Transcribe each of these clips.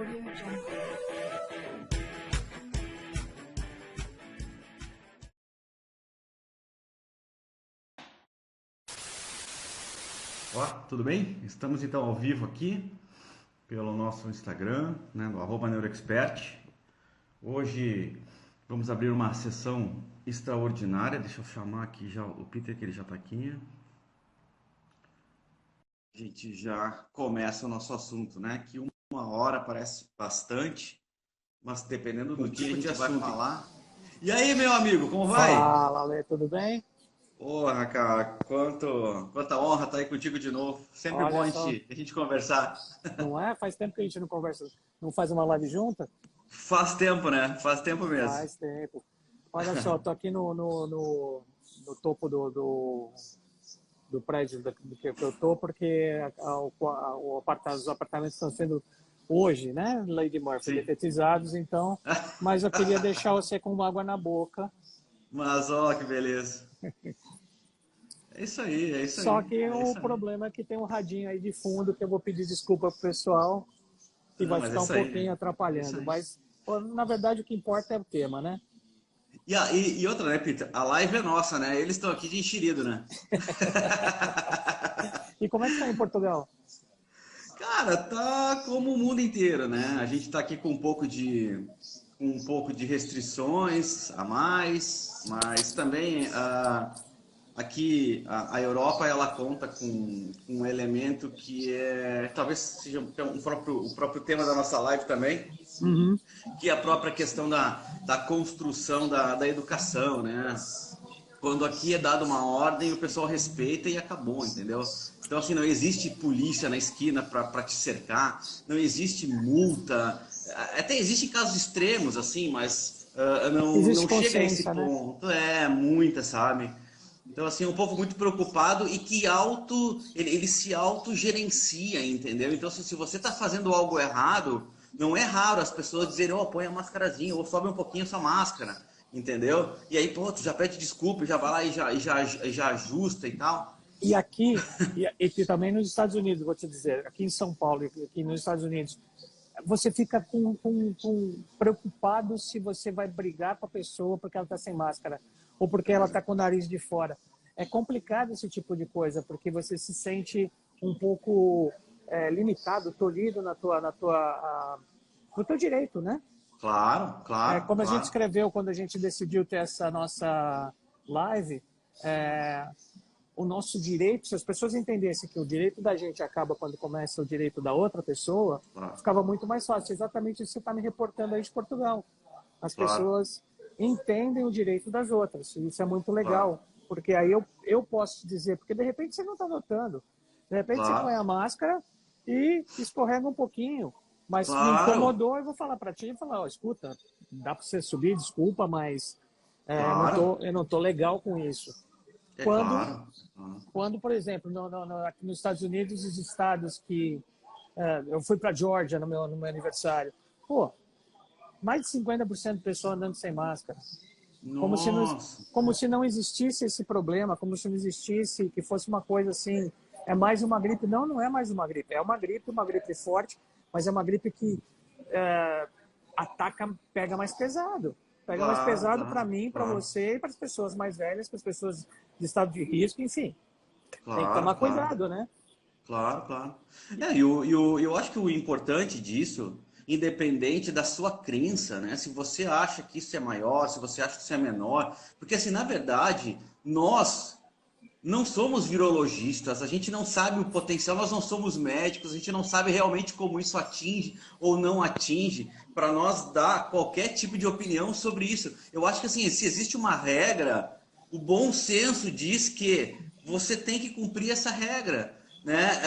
Jungle. Ó, tudo bem? Estamos então ao vivo aqui pelo nosso Instagram, né, no @neuroexpert. Hoje vamos abrir uma sessão extraordinária. Deixa eu chamar aqui já o Peter, que ele já está aqui. A gente já começa o nosso assunto, né? Que 1 hora parece bastante, mas dependendo do que a gente vai falar. E aí, meu amigo, como vai? Fala, Ale, tudo bem? Porra, cara, quanta honra estar aí contigo de novo. Sempre Olha bom só, a gente conversar. não é? Faz tempo que a gente não conversa, não faz uma live junta? Faz tempo, né? Faz tempo mesmo. Faz tempo. Olha só, tô aqui no topo do prédio do que eu tô, porque os apartamentos estão sendo hoje, né, Lady Murphy, Sim. defetizados, então, mas eu queria deixar você com água na boca. Mas, ó, que beleza. É isso aí, é isso Só aí. que É o isso aí. problema é que tem um radinho aí de fundo que eu vou pedir desculpa pro pessoal, que Não, vai mas é ficar um isso aí. pouquinho É isso atrapalhando, aí. mas pô, na verdade o que importa é o tema, né? E outra, né, Peter? A live é nossa, né? Eles estão aqui de enxerido, né? E como é que tá em Portugal? Cara, tá como o mundo inteiro, né? A gente tá aqui com com um pouco de restrições a mais, mas também aqui a Europa ela conta com um elemento que é talvez seja o próprio tema da nossa live também, Uhum. que é a própria questão da construção da educação, né? Quando aqui é dada uma ordem, o pessoal respeita e acabou, entendeu? Então, assim, não existe polícia na esquina para te cercar, não existe multa, até existem casos extremos, assim, mas Existe não chega a esse consciência, né? ponto, é muita, sabe? Então, assim, um povo muito preocupado e que ele se autogerencia, entendeu? Então, se você está fazendo algo errado, não é raro as pessoas dizerem, ó, põe a mascarazinha, ou sobe um pouquinho a sua máscara, entendeu? E aí, pô, tu já pede desculpa, já vai lá e já ajusta e tal. E aqui, e também nos Estados Unidos, vou te dizer, aqui em São Paulo e aqui nos Estados Unidos, você fica preocupado se você vai brigar com a pessoa porque ela está sem máscara ou porque ela está com o nariz de fora. É complicado esse tipo de coisa, porque você se sente um pouco limitado, tolhido no teu direito, né? Claro, claro, Como a gente claro, escreveu quando a gente decidiu ter essa nossa live, o nosso direito, se as pessoas entendessem que o direito da gente acaba quando começa o direito da outra pessoa, claro, ficava muito mais fácil. Exatamente isso que você está me reportando aí de Portugal. As claro, pessoas entendem o direito das outras. Isso é muito claro, legal, porque aí eu posso te dizer, porque de repente você não está notando. De repente você põe claro, a máscara e escorrega um pouquinho. Mas me claro, incomodou, eu vou falar para ti e falar, ó, escuta, dá para você subir, desculpa, mas claro, eu não tô legal com isso. é Quando claro. Claro. quando, por exemplo, aqui nos Estados Unidos, os estados que... eu fui para Georgia no meu aniversário. Pô, mais de 50% de pessoas andando sem máscara. Como se, não, Nossa, como se não existisse esse problema, como se não existisse, que fosse uma coisa assim, é mais uma gripe. Não, não é mais uma gripe. É uma gripe forte, mas é uma gripe que ataca, pega mais pesado. Pega mais claro, pesado para claro, mim, para claro, você, e para as pessoas mais velhas, para as pessoas de estado de risco, enfim. Tem que tomar claro, claro. cuidado, né? Claro, claro. Eu acho que o importante disso, independente da sua crença, né? Se você acha que isso é maior, se você acha que isso é menor, porque assim, na verdade, nós não somos virologistas, a gente não sabe o potencial, nós não somos médicos, a gente não sabe realmente como isso atinge ou não atinge, para nós dar qualquer tipo de opinião sobre isso. Eu acho que assim, se existe uma regra, o bom senso diz que você tem que cumprir essa regra, né?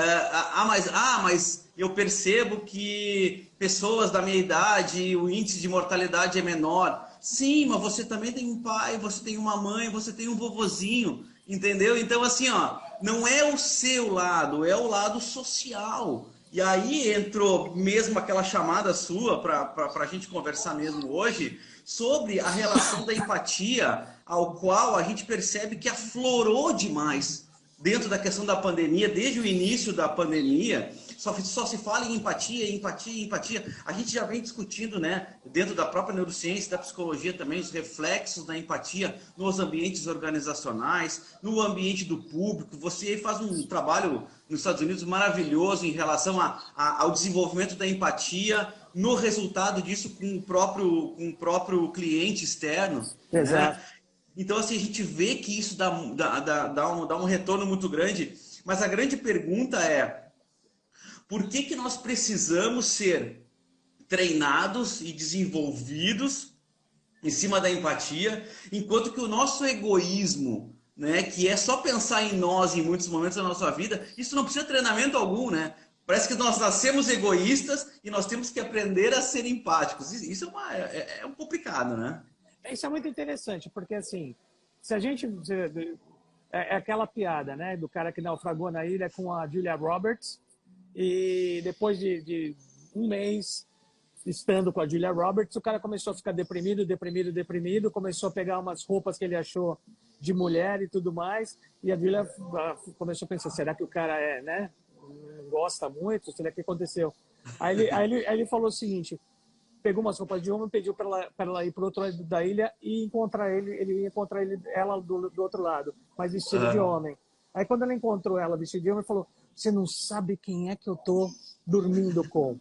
Mas eu percebo que pessoas da minha idade, o índice de mortalidade é menor. Sim, mas você também tem um pai, você tem uma mãe, você tem um vovozinho, entendeu? Então, assim, ó, não é o seu lado, é o lado social. E aí entrou mesmo aquela chamada sua para a gente conversar mesmo hoje sobre a relação da empatia, ao qual a gente percebe que aflorou demais dentro da questão da pandemia, desde o início da pandemia, só se fala em empatia, empatia, empatia. A gente já vem discutindo, né, dentro da própria neurociência, da psicologia também, os reflexos da empatia nos ambientes organizacionais, no ambiente do público. Você faz um trabalho nos Estados Unidos maravilhoso em relação ao desenvolvimento da empatia, no resultado disso com o próprio cliente externo, Exato. né? Então, assim, a gente vê que isso dá um retorno muito grande, mas a grande pergunta é: por que nós precisamos ser treinados e desenvolvidos em cima da empatia, enquanto que o nosso egoísmo, né, que é só pensar em nós em muitos momentos da nossa vida, isso não precisa de treinamento algum, né? Parece que nós nascemos egoístas e nós temos que aprender a ser empáticos. Isso é um complicado, né? Isso é muito interessante, porque assim, se a gente... É aquela piada, né, do cara que naufragou na ilha com a Julia Roberts, e depois de um mês estando com a Julia Roberts, o cara começou a ficar deprimido, começou a pegar umas roupas que ele achou de mulher e tudo mais, e a Julia começou a pensar, será que o cara né, não gosta muito? Será que aconteceu? Aí ele falou o seguinte, pegou umas roupas de homem, pediu para ela ir para o outro lado da ilha e encontrar ele ia encontrar ela do outro lado, mas vestido de homem. Aí quando ela encontrou ela vestido de homem, ele falou, você não sabe quem é que eu tô dormindo com.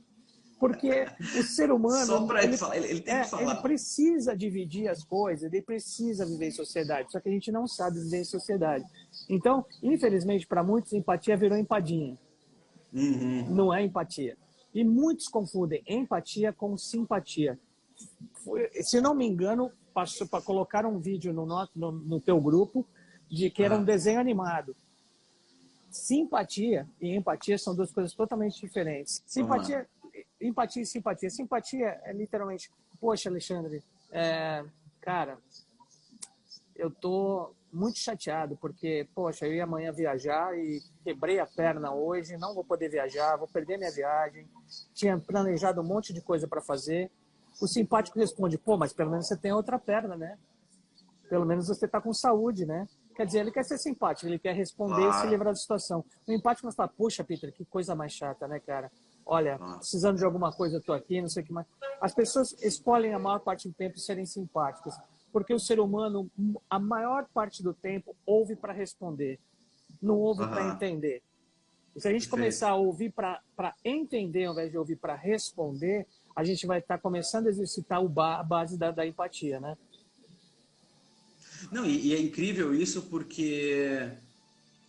Porque o ser humano, Só para ele falar, ele tem que ele falar. precisa dividir as coisas, ele precisa viver em sociedade, só que a gente não sabe viver em sociedade. Então, infelizmente, para muitos, empatia virou empadinha. Uhum. Não é empatia. E muitos confundem empatia com simpatia. Se não me engano, passou para colocar um vídeo no teu grupo de que era um desenho animado. Simpatia e empatia são duas coisas totalmente diferentes. Simpatia, empatia e simpatia. Simpatia é literalmente, poxa, Alexandre, cara, eu tô muito chateado porque, poxa, eu ia amanhã viajar e quebrei a perna hoje, não vou poder viajar, vou perder minha viagem, tinha planejado um monte de coisa para fazer. O simpático responde, pô, mas pelo menos você tem outra perna, né? Pelo menos você está com saúde, né? Quer dizer, ele quer ser simpático, ele quer responder e se livrar da situação. O empático fala, puxa, Peter, que coisa mais chata, né, cara? Olha, precisando de alguma coisa, eu tô aqui, não sei o que mais. As pessoas escolhem a maior parte do tempo serem simpáticas, porque o ser humano, a maior parte do tempo, ouve para responder, não ouve para entender. E se a gente começar a ouvir para entender, ao invés de ouvir para responder, a gente vai estar começando a exercitar a base da empatia, né? Não, e é incrível isso porque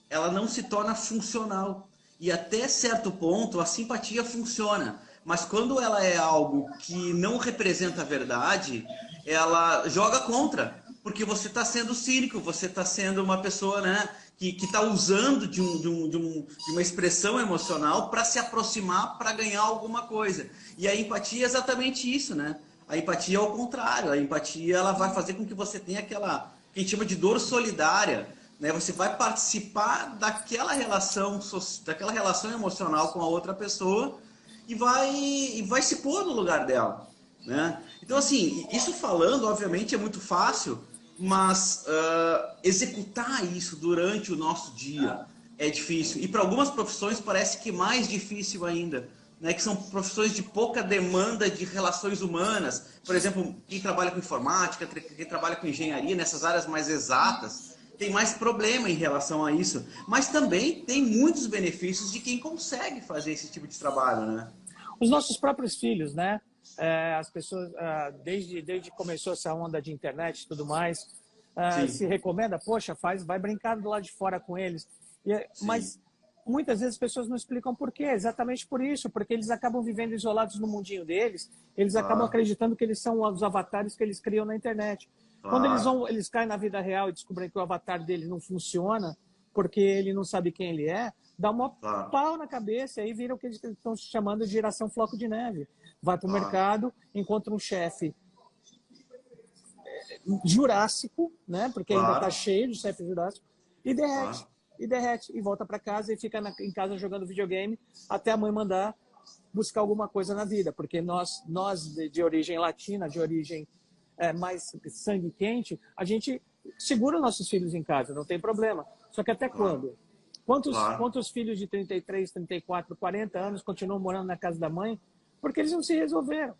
ela não se torna funcional. E até certo ponto a simpatia funciona. Mas quando ela é algo que não representa a verdade, ela joga contra. Porque você está sendo cínico, você está sendo uma pessoa, né, que está usando de uma expressão emocional para se aproximar, para ganhar alguma coisa. E a empatia é exatamente isso, né? A empatia é o contrário. A empatia ela vai fazer com que você tenha aquela que a gente chama de dor solidária, né? Você vai participar daquela relação emocional com a outra pessoa e vai se pôr no lugar dela, né? Então, assim, isso falando, obviamente, é muito fácil, mas executar isso durante o nosso dia é difícil. E para algumas profissões parece que mais difícil ainda, né, que são profissões de pouca demanda de relações humanas. Por exemplo, quem trabalha com informática, quem trabalha com engenharia, nessas áreas mais exatas, tem mais problema em relação a isso. Mas também tem muitos benefícios de quem consegue fazer esse tipo de trabalho, né? Os nossos próprios filhos, né? As pessoas, desde que começou essa onda de internet e tudo mais, se recomenda, poxa, vai brincar do lado de fora com eles. Mas muitas vezes as pessoas não explicam por quê, exatamente por isso, porque eles acabam vivendo isolados no mundinho deles, eles acabam acreditando que eles são os avatares que eles criam na internet. Quando eles caem na vida real e descobrem que o avatar dele não funciona, porque ele não sabe quem ele é, dá uma pau na cabeça e aí vira o que eles estão chamando de geração floco de neve. Vai para o mercado, encontra um chefe jurássico, né? Porque ainda está cheio de chefe jurássico, e derrete. E derrete, e volta para casa e fica em casa jogando videogame até a mãe mandar buscar alguma coisa na vida, porque nós de origem latina, de origem mais sangue quente, a gente segura nossos filhos em casa, não tem problema. Só que até quando? Claro. Quantos filhos de 33, 34, 40 anos continuam morando na casa da mãe porque eles não se resolveram?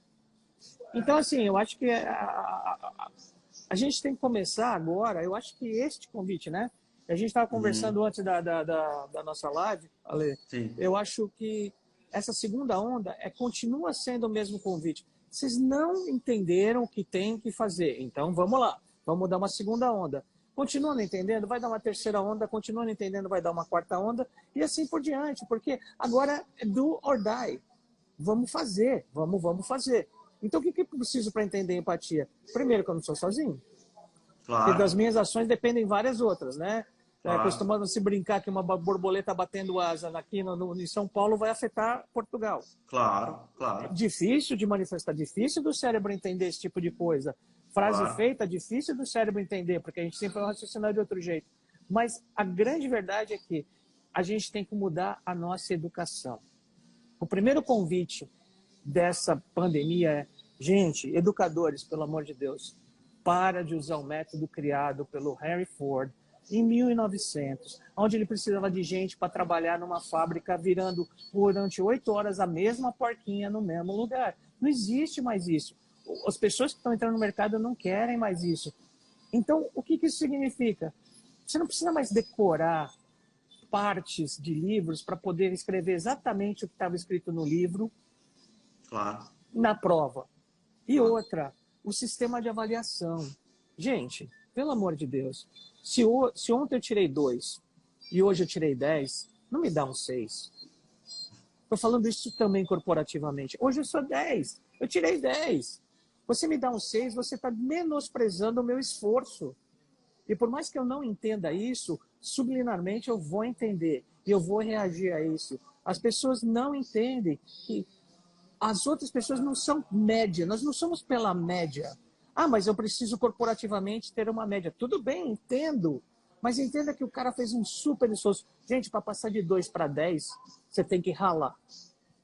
Então, assim, eu acho que a gente tem que começar agora, eu acho que este convite, né? A gente estava Uhum. conversando antes da nossa live, Ale, Sim. eu acho que essa segunda onda continua sendo o mesmo convite. Vocês não entenderam o que tem que fazer, então vamos lá, vamos dar uma segunda onda. Continua não entendendo, vai dar uma terceira onda, continua não entendendo, vai dar uma quarta onda, e assim por diante, porque agora é do or die. Vamos fazer, vamos fazer. Então, o que eu preciso para entender empatia? Primeiro, que eu não sou sozinho. Porque das Claro. minhas ações dependem várias outras, né? Claro. Costumando se brincar que uma borboleta batendo asa aqui em São Paulo vai afetar Portugal. Claro. É Claro. difícil de manifestar, difícil do cérebro entender esse tipo de coisa. Frase Claro. feita, difícil do cérebro entender, porque a gente sempre vai raciocinar de outro jeito. Mas a grande verdade é que a gente tem que mudar a nossa educação. O primeiro convite dessa pandemia é, gente, educadores, pelo amor de Deus, para de usar o método criado pelo Henry Ford em 1900, onde ele precisava de gente para trabalhar numa fábrica virando durante 8 horas a mesma porquinha no mesmo lugar. Não existe mais isso. As pessoas que estão entrando no mercado não querem mais isso. Então, o que isso significa? Você não precisa mais decorar partes de livros para poder escrever exatamente o que estava escrito no livro Claro. na prova. E Claro. outra, o sistema de avaliação. Gente, pelo amor de Deus, se ontem eu tirei 2 e hoje eu tirei 10, não me dá um 6. Estou falando isso também corporativamente. Hoje eu sou 10, eu tirei 10. Você me dá um 6, você está menosprezando o meu esforço. E por mais que eu não entenda isso, subliminarmente eu vou entender e eu vou reagir a isso. As pessoas não entendem que as outras pessoas não são média, nós não somos pela média. Ah, mas eu preciso corporativamente ter uma média. Tudo bem, entendo. Mas entenda que o cara fez um super esforço. Gente, para passar de 2 para 10, você tem que ralar.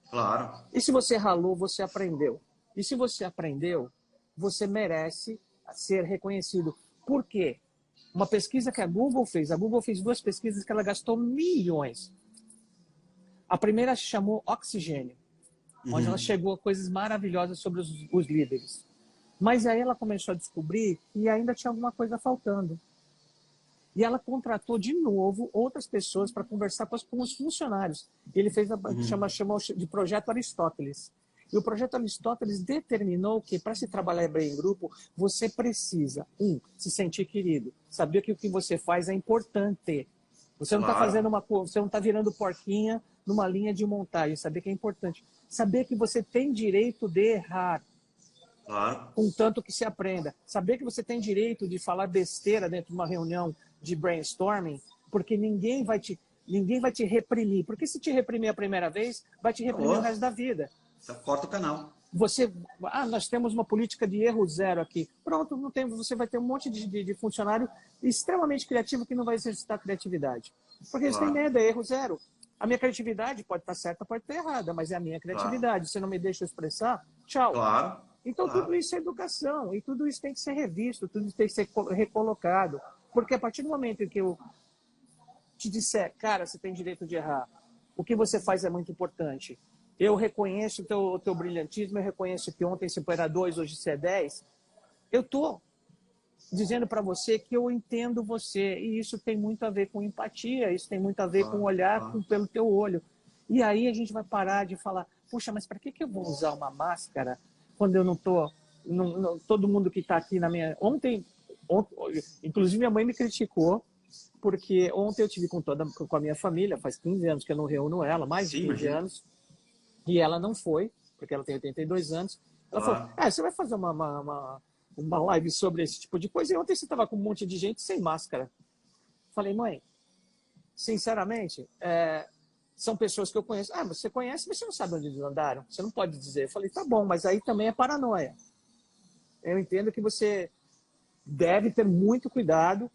Claro. E se você ralou, você aprendeu. E se você aprendeu, você merece ser reconhecido. Por quê? Uma pesquisa que a Google fez 2 pesquisas que ela gastou milhões. A primeira se chamou Oxigênio, onde ela Uhum. chegou a coisas maravilhosas sobre os líderes. Mas aí ela começou a descobrir que ainda tinha alguma coisa faltando. E ela contratou de novo outras pessoas para conversar com os funcionários. Ele fez chamou de Projeto Aristóteles. E o Projeto Aristóteles determinou que, para se trabalhar bem em grupo, você precisa, se sentir querido, saber que o que você faz é importante. Você não está fazendo Claro. uma coisa, você não está virando porquinha numa linha de montagem. Saber que é importante. Saber que você tem direito de errar, Claro. contanto que se aprenda. Saber que você tem direito de falar besteira dentro de uma reunião de brainstorming, porque ninguém vai te reprimir. Porque se te reprimir a primeira vez, vai te reprimir o Acabou. resto da vida. Você corta o canal. Nós temos uma política de erro zero aqui. Pronto, não tem, você vai ter um monte de funcionário extremamente criativo que não vai exercitar criatividade. Porque eles têm Claro. medo, é erro zero. A minha criatividade pode estar certa, pode estar errada, mas é a minha Claro. criatividade. Você não me deixa expressar, tchau. Claro. Então, tudo Claro. isso é educação, e tudo isso tem que ser revisto, tudo isso tem que ser recolocado. Porque a partir do momento em que eu te disser, cara, você tem direito de errar, o que você faz é muito importante. Eu reconheço o teu brilhantismo, eu reconheço que ontem você era 2, hoje você é 10. Eu estou dizendo para você que eu entendo você, e isso tem muito a ver com empatia, isso tem muito a ver com Claro. olhar Claro. pelo teu olho. E aí a gente vai parar de falar, puxa, mas para que eu vou usar uma máscara quando eu não estou... todo mundo que está aqui na minha... Ontem, inclusive minha mãe me criticou, porque ontem eu tive com a minha família, faz 15 anos que eu não reúno ela, mais de Sim, 15 imagina. anos, e ela não foi, porque ela tem 82 anos. Ela falou, Claro. você vai fazer uma live sobre esse tipo de coisa? E ontem você estava com um monte de gente sem máscara. Falei, mãe, sinceramente, são pessoas que eu conheço. Ah, você conhece, mas você não sabe onde eles andaram. Você não pode dizer. Eu falei, tá bom, mas aí também é paranoia. Eu entendo que você deve ter muito cuidado.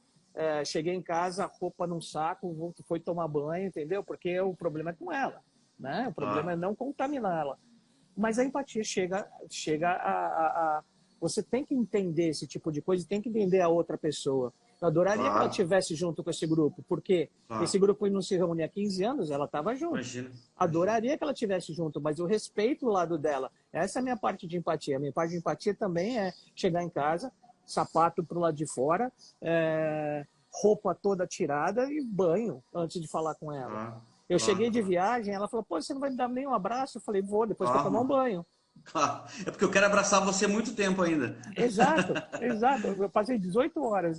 Cheguei em casa, a roupa num saco, foi tomar banho, entendeu? Porque o problema é com ela, né? O problema é Claro. não contaminá-la. Mas a empatia chega a... Você tem que entender esse tipo de coisa, tem que entender a outra pessoa. Eu adoraria que ela Claro, estivesse junto com esse grupo, porque claro. esse grupo não se reunia há 15 anos, ela estava junto. Imagina, imagina. Adoraria que ela estivesse junto, mas eu respeito o lado dela. Essa é a minha parte de empatia. A minha parte de empatia também é chegar em casa, sapato para o lado de fora, roupa toda tirada e banho antes de falar com ela. Claro, Eu claro, cheguei de claro. viagem, ela falou, pô, você não vai me dar nem um abraço? Eu falei, vou, depois que eu tomar um Claro, banho. claro. É porque eu quero abraçar você há muito tempo ainda. Exato, exato. Eu passei 18 horas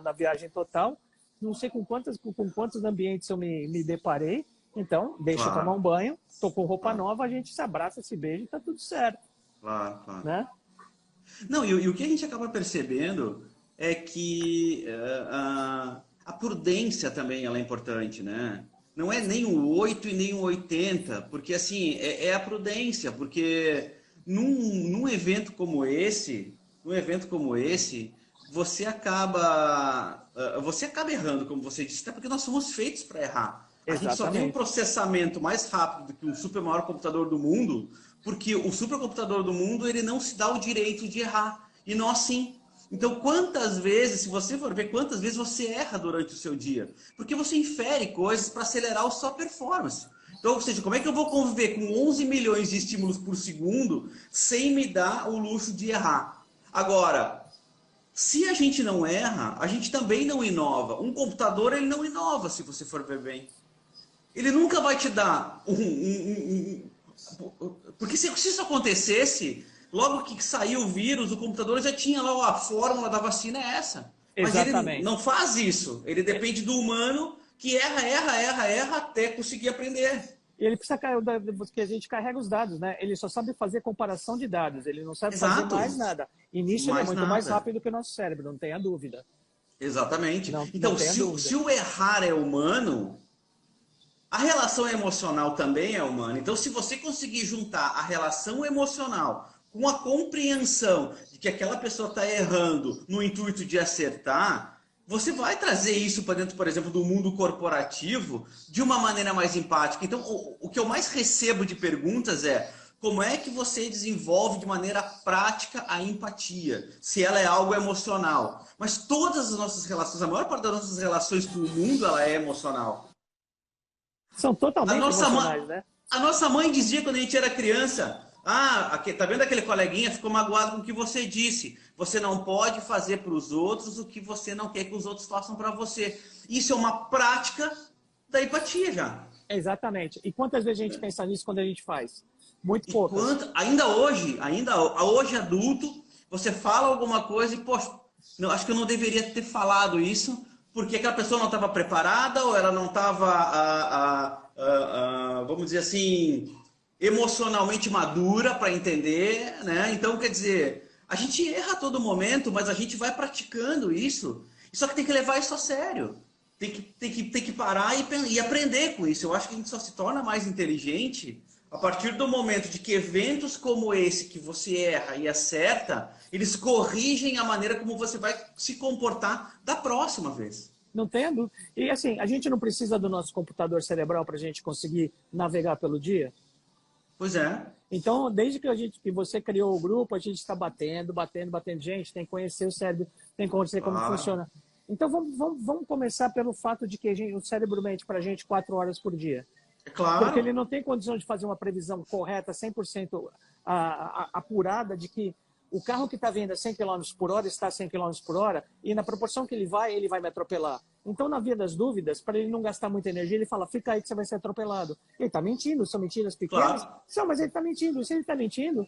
na viagem total, não sei com quantos ambientes eu me deparei. Então, deixa eu tomar um Claro, banho, tô com roupa claro, nova, a gente se abraça, se beija e tá tudo certo, claro, claro. né? Não, e o que a gente acaba percebendo é que a prudência também ela é importante, né? Não é nem o 8 e nem o 80, porque assim, é a prudência, porque num evento como esse, você acaba errando, como você disse, até porque nós somos feitos para errar. A gente só tem um Exatamente. processamento mais rápido do que um super maior computador do mundo, porque o supercomputador do mundo ele não se dá o direito de errar. E nós sim. Então, quantas vezes, se você for ver quantas vezes você erra durante o seu dia? Porque você infere coisas para acelerar a sua performance. Então, ou seja, como é que eu vou conviver com 11 milhões de estímulos por segundo sem me dar o luxo de errar? Agora, se a gente não erra, a gente também não inova. Um computador, ele não inova, se você for ver bem. Ele nunca vai te dar porque se isso acontecesse, logo que saiu o vírus, o computador já tinha lá a fórmula da vacina é essa. Mas ele Exatamente. não faz isso. Ele É, depende do humano que erra até conseguir aprender. e ele precisa que a gente carrega os dados, né? Ele só sabe fazer comparação de dados, ele não sabe fazer Exato. mais nada. E nisso ele é Mais muito mais nada. rápido que o nosso cérebro, não tenha dúvida. Exatamente. Não Então, tenha se dúvida. o errar é humano, a relação emocional também é humana. Então, se você conseguir juntar a relação emocional com a compreensão de que aquela pessoa está errando no intuito de acertar, você vai trazer isso para dentro, por exemplo, do mundo corporativo de uma maneira mais empática. Então, o que eu mais recebo de perguntas é como é que você desenvolve de maneira prática a empatia, se ela é algo emocional. Mas todas as nossas relações, a maior parte das nossas relações com o mundo, ela é emocional. São A totalmente nossa, emocionais, né? a nossa mãe dizia quando a gente era criança: Ah, tá vendo aquele coleguinha? Ficou magoado com o que você disse. Você não pode fazer para os outros o que você não quer que os outros façam para você. Isso é uma prática da empatia já. Exatamente. E quantas vezes a gente pensa nisso quando a gente faz? Muito E poucas. quanto, ainda hoje adulto, você fala alguma coisa e, poxa, não, acho que eu não deveria ter falado isso, porque aquela pessoa não estava preparada ou ela não estava, vamos dizer assim, emocionalmente madura para entender, né? Então, quer dizer, a gente erra a todo momento, mas a gente vai praticando isso. Só que tem que levar isso a sério. Tem que parar e aprender com isso. Eu acho que a gente só se torna mais inteligente a partir do momento de que eventos como esse, que você erra e acerta, eles corrigem a maneira como você vai se comportar da próxima vez. Não tenha dúvida. E assim, a gente não precisa do nosso computador cerebral para a gente conseguir navegar pelo dia? Pois é. Então, desde que você criou o grupo, a gente está batendo. Gente, tem que conhecer o cérebro, tem que conhecer como Claro. funciona. Então, vamos começar pelo fato de que o cérebro mente para a gente 4 horas por dia. É Porque ele claro. não tem condição de fazer uma previsão correta, 100% apurada de que o carro que está vindo a 100 km por hora está a 100 km por hora e na proporção que ele vai me atropelar. Então, na via das dúvidas, para ele não gastar muita energia, ele fala, fica aí que você vai ser atropelado. Ele está mentindo, são mentiras pequenas? Claro. Não, mas ele está mentindo. Se ele está mentindo,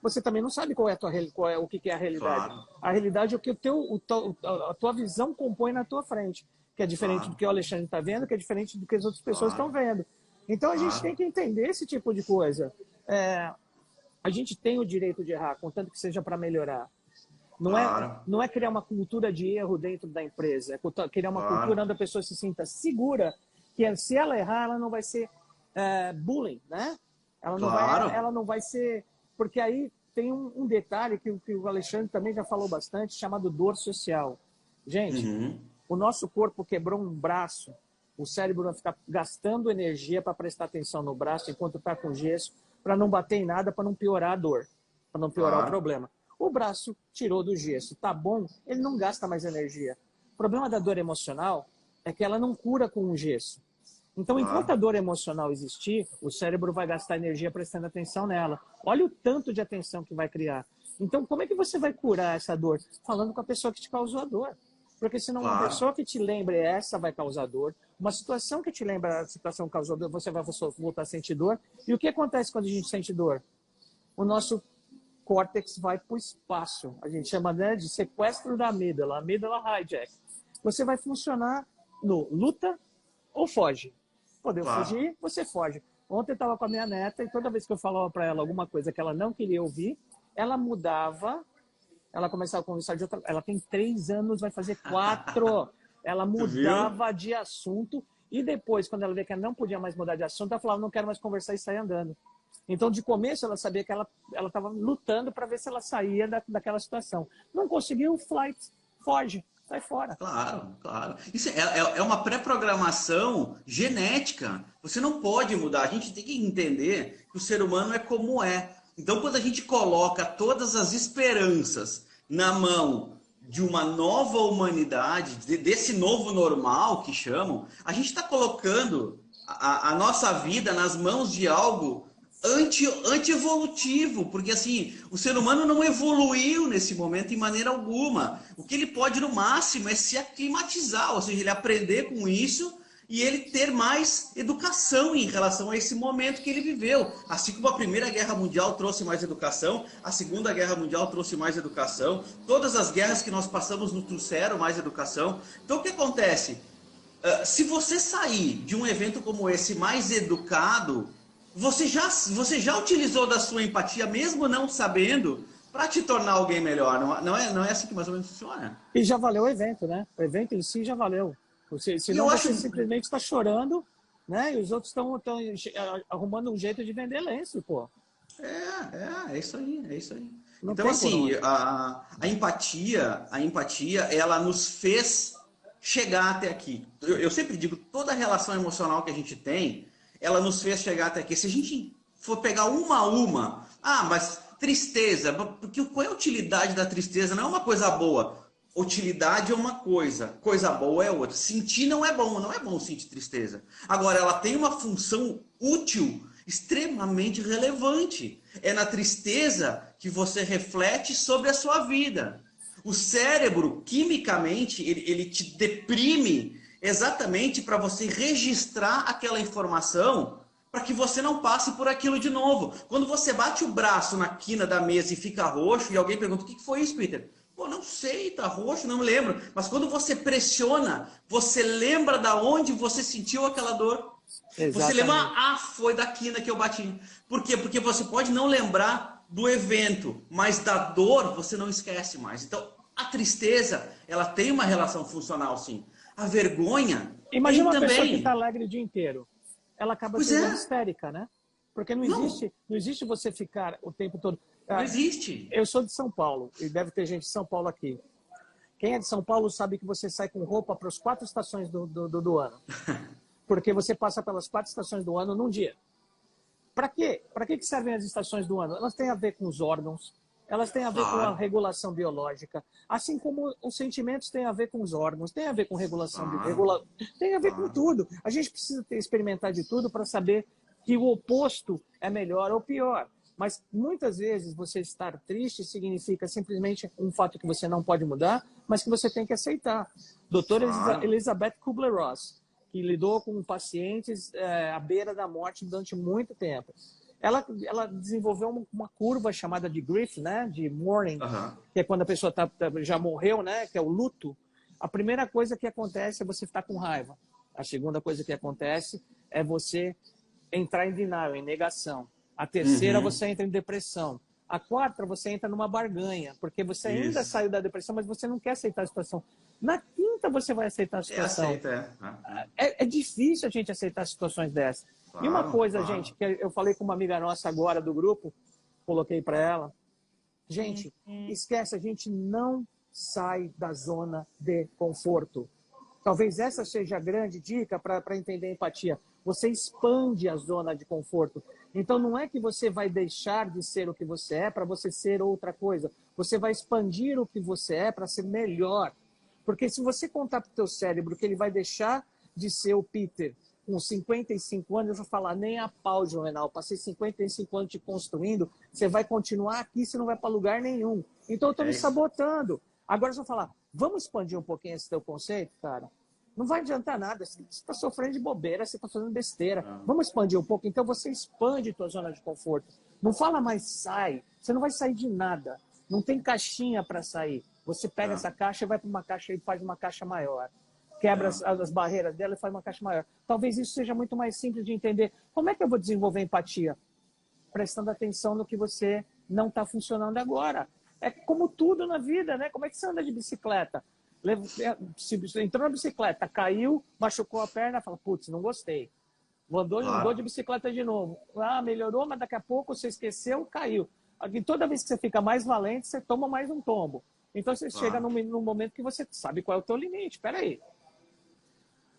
você também não sabe o que é a realidade. Claro. A realidade é o que a tua visão compõe na tua frente, que é diferente do Claro. que o Alexandre está vendo, que é diferente do que as outras pessoas estão Claro. vendo. Então a gente tem Claro. que entender esse tipo de coisa. A gente tem o direito de errar, contanto que seja para melhorar. Claro. Não é criar uma cultura de erro dentro da empresa, é criar uma cultura Claro. onde a pessoa se sinta segura que se ela errar, ela não vai ser bullying, né? Claro. Ela não vai ser... Porque aí tem um detalhe que o Alexandre também já falou bastante, chamado dor social. Gente, Uhum. o nosso corpo quebrou um braço, o cérebro vai ficar gastando energia para prestar atenção no braço enquanto está com gesso, para não bater em nada, para não piorar a dor, para não piorar o Claro. problema. O braço tirou do gesso, tá bom? Ele não gasta mais energia. problema da dor emocional é que ela não cura com um gesso. Então, enquanto a dor emocional existir, o cérebro vai gastar energia prestando atenção nela. Olha o tanto de atenção que vai criar. Então, como é que você vai curar essa dor? Falando com a pessoa que te causou a dor. Porque senão uma pessoa que te lembre essa vai causar dor. Uma situação que te lembra a situação que causou dor, você vai voltar a sentir dor. E o que acontece quando a gente sente dor? O nosso córtex vai para o espaço. A gente chama, né, de sequestro da amígdala hijack. Você vai funcionar no luta ou foge. Podeu fugir, você foge. Ontem eu estava com a minha neta e toda vez que eu falava para ela alguma coisa que ela não queria ouvir, ela mudava, ela começava a conversar de outra... Ela tem 3 anos, vai fazer 4. Ela mudava de assunto e depois, quando ela vê que ela não podia mais mudar de assunto, ela falava, não quero mais conversar e sair andando. Então, de começo, ela sabia que ela estava lutando para ver se ela saía daquela situação. Não conseguiu, flight, foge. Sai fora. Claro, claro. Isso é uma pré-programação genética. Você não pode mudar. A gente tem que entender que o ser humano é como é. Então, quando a gente coloca todas as esperanças na mão de uma nova humanidade, desse novo normal que chamam, a gente está colocando a nossa vida nas mãos de algo anti-evolutivo, porque assim, o ser humano não evoluiu nesse momento em maneira alguma. O que ele pode no máximo é se aclimatizar, ou seja, ele aprender com isso e ele ter mais educação em relação a esse momento que ele viveu. Assim como a Primeira Guerra Mundial trouxe mais educação, a Segunda Guerra Mundial trouxe mais educação, todas as guerras que nós passamos nos trouxeram mais educação. Então o que acontece? Se você sair de um evento como esse mais educado, você já utilizou da sua empatia, mesmo não sabendo, para te tornar alguém melhor. Não é assim que mais ou menos funciona? E já valeu o evento, né? O evento em si já valeu. Senão você simplesmente está chorando, né? E os outros estão arrumando um jeito de vender lenço, pô. É isso aí, é isso aí. Não então, assim, por a empatia, ela nos fez chegar até aqui. Eu sempre digo, toda relação emocional que a gente tem, ela nos fez chegar até aqui. Se a gente for pegar uma a uma, mas tristeza, porque qual é a utilidade da tristeza? Não é uma coisa boa. Utilidade é uma coisa boa é outra. Sentir não é bom sentir tristeza. Agora, ela tem uma função útil extremamente relevante. É na tristeza que você reflete sobre a sua vida. O cérebro, quimicamente, ele te deprime exatamente para você registrar aquela informação para que você não passe por aquilo de novo. Quando você bate o braço na quina da mesa e fica roxo, e alguém pergunta, o que foi isso, Peter? Pô, não sei, tá roxo, não me lembro. Mas quando você pressiona, você lembra da onde você sentiu aquela dor. Exatamente. Você lembra, foi da quina que eu bati. Por quê? Porque você pode não lembrar do evento, mas da dor você não esquece mais. Então, a tristeza, ela tem uma relação funcional, sim. A vergonha Imagina uma também. Pessoa que está alegre o dia inteiro. Ela acaba sendo histérica, né? Porque não existe você ficar o tempo todo... Não existe. Eu sou de São Paulo, e deve ter gente de São Paulo aqui. Quem é de São Paulo sabe que você sai com roupa para as 4 estações do ano. Porque você passa pelas 4 estações do ano num dia. Para quê? Para que servem as estações do ano? Elas têm a ver com os órgãos, elas têm a ver com a regulação biológica, assim como os sentimentos têm a ver com os órgãos, têm a ver com regulação biológica, tem a ver com tudo. A gente precisa experimentar de tudo para saber que o oposto é melhor ou pior. Mas muitas vezes você estar triste significa simplesmente um fato que você não pode mudar, mas que você tem que aceitar. Doutora Elizabeth Kubler-Ross, que lidou com pacientes à beira da morte durante muito tempo. Ela desenvolveu uma curva chamada de grief, né? De mourning, que é quando a pessoa já morreu, né? Que é o luto. A primeira coisa que acontece é você estar com raiva. A segunda coisa que acontece é você entrar em denial, em negação. A terceira, você entra em depressão. A quarta, você entra numa barganha, porque você ainda saiu da depressão, mas você não quer aceitar a situação. Na quinta, você vai aceitar a situação. É difícil a gente aceitar situações dessas. E uma coisa, gente, que eu falei com uma amiga nossa agora do grupo, coloquei para ela. Gente, esquece, a gente não sai da zona de conforto. Talvez essa seja a grande dica para entender a empatia. Você expande a zona de conforto. Então, não é que você vai deixar de ser o que você é para você ser outra coisa. Você vai expandir o que você é para ser melhor. Porque se você contar para o teu cérebro que ele vai deixar de ser o Peter com 55 anos, eu vou falar, nem a pau, Juvenal, passei 55 anos te construindo, você vai continuar aqui, você não vai para lugar nenhum. Então eu estou me sabotando. Agora eu vou falar, vamos expandir um pouquinho esse teu conceito, cara? Não vai adiantar nada, você está sofrendo de bobeira, você está fazendo besteira. Vamos expandir um pouco? Então você expande tua zona de conforto. Não fala mais sai, você não vai sair de nada. Não tem caixinha para sair. Você pega essa caixa e vai para uma caixa e faz uma caixa maior. Quebra as barreiras dela e faz uma caixa maior. Talvez isso seja muito mais simples de entender. Como é que eu vou desenvolver empatia? Prestando atenção no que você não está funcionando agora. É como tudo na vida, né? Como é que você anda de bicicleta? Entrou na bicicleta, caiu, machucou a perna, fala, putz, não gostei. Andou de bicicleta de novo. Ah, melhorou, mas daqui a pouco você esqueceu, caiu. E toda vez que você fica mais valente, você toma mais um tombo. Então você chega num momento que você sabe qual é o teu limite. Espera aí.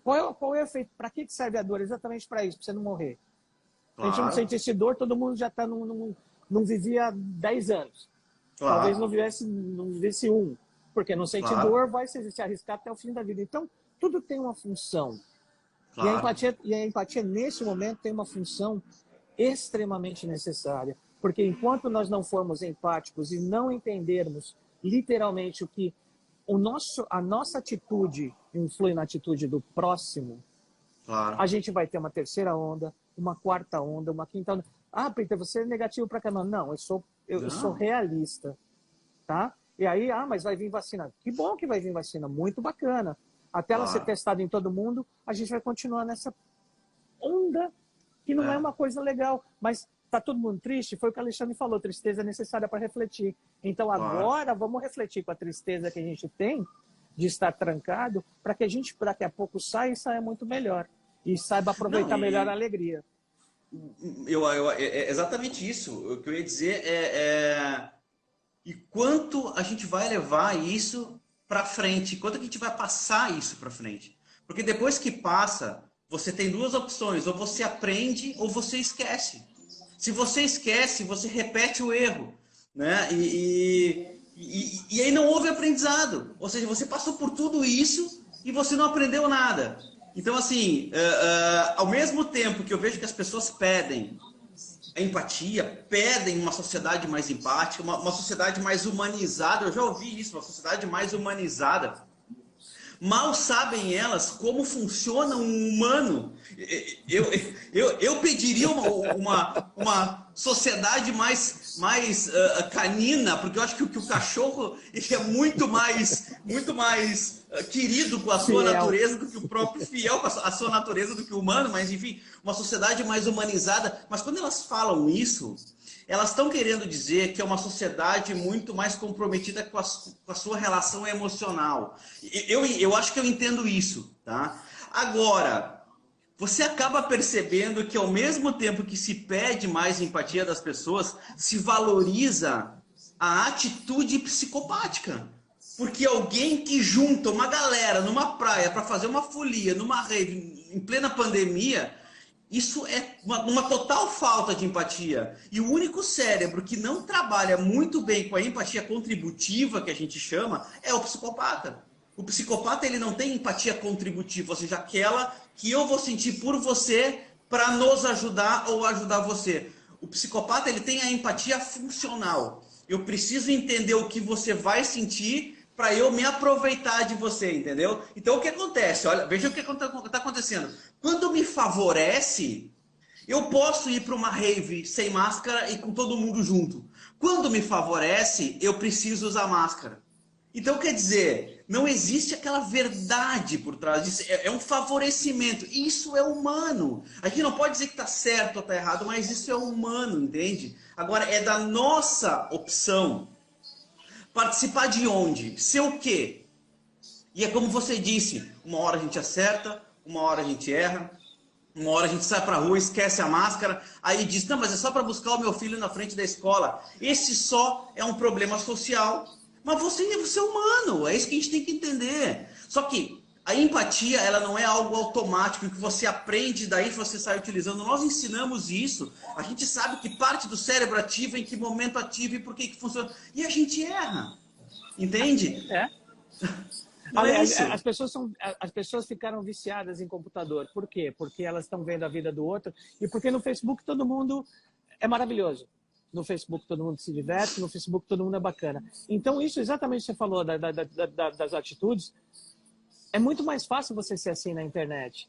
Qual é o efeito? Para que serve a dor? Exatamente para isso, para você não morrer. A gente não sentisse dor, todo mundo já está não vivia 10 anos. Talvez não vivesse um. Porque não sente dor, vai se arriscar até o fim da vida. Então, tudo tem uma função. E a empatia, nesse momento, tem uma função extremamente necessária. Porque enquanto nós não formos empáticos e não entendermos literalmente o que a nossa atitude influi na atitude do próximo, a gente vai ter uma terceira onda, uma quarta onda, uma quinta onda. Ah, Peter, você é negativo pra caramba. Não, eu sou realista. Tá? E aí, mas vai vir vacina. Que bom que vai vir vacina, muito bacana. Até ela ser testada em todo mundo, a gente vai continuar nessa onda que não é uma coisa legal. Mas tá todo mundo triste? Foi o que o Alexandre falou, tristeza é necessária para refletir. Então agora vamos refletir com a tristeza que a gente tem de estar trancado, para que a gente daqui a pouco saia muito melhor. E saiba aproveitar melhor a alegria. É exatamente isso. O que eu ia dizer e quanto a gente vai levar isso para frente, quanto a gente vai passar isso para frente. Porque depois que passa, você tem duas opções, ou você aprende ou você esquece. Se você esquece, você repete o erro, né? E aí não houve aprendizado. Ou seja, você passou por tudo isso e você não aprendeu nada. Então, assim, ao mesmo tempo que eu vejo que as pessoas pedem a empatia, pedem uma sociedade mais empática, uma sociedade mais humanizada. Eu já ouvi isso, uma sociedade mais humanizada. Mal sabem elas como funciona um humano. Eu pediria uma sociedade mais canina, porque eu acho que o cachorro ele é muito mais querido com a sua natureza do que o próprio fiel com a sua natureza do que o humano, mas enfim, uma sociedade mais humanizada. Mas quando elas falam isso, elas estão querendo dizer que é uma sociedade muito mais comprometida com a sua relação emocional. Eu acho que eu entendo isso, tá? Agora, você acaba percebendo que ao mesmo tempo que se pede mais empatia das pessoas, se valoriza a atitude psicopática. Porque alguém que junta uma galera numa praia para fazer uma folia, numa rave, em plena pandemia, isso é uma total falta de empatia. E o único cérebro que não trabalha muito bem com a empatia contributiva, que a gente chama, é o psicopata. O psicopata ele não tem empatia contributiva, ou seja, aquela que eu vou sentir por você para nos ajudar ou ajudar você. O psicopata ele tem a empatia funcional. Eu preciso entender o que você vai sentir para eu me aproveitar de você, entendeu? Então o que acontece? Olha, veja o que está acontecendo. Quando me favorece, eu posso ir para uma rave sem máscara e com todo mundo junto. Quando me favorece, eu preciso usar máscara. Então quer dizer, não existe aquela verdade por trás disso, é um favorecimento. Isso é humano. A gente não pode dizer que está certo ou está errado, mas isso é humano, entende? Agora, é da nossa opção. Participar de onde? Ser o quê? E é como você disse, uma hora a gente acerta, uma hora a gente erra, uma hora a gente sai pra rua, esquece a máscara, aí diz, não, mas é só para buscar o meu filho na frente da escola. Esse só é um problema social. Mas você é humano, é isso que a gente tem que entender. Só que a empatia, ela não é algo automático que você aprende, daí você sai utilizando. Nós ensinamos isso, a gente sabe que parte do cérebro ativa, em que momento ativa e por que funciona. E a gente erra, entende? Não é isso. As pessoas ficaram viciadas em computador. Por quê? Porque elas estão vendo a vida do outro e porque no Facebook todo mundo é maravilhoso. No Facebook todo mundo se diverte, no Facebook todo mundo é bacana. Então isso exatamente que você falou das atitudes, é muito mais fácil você ser assim na internet.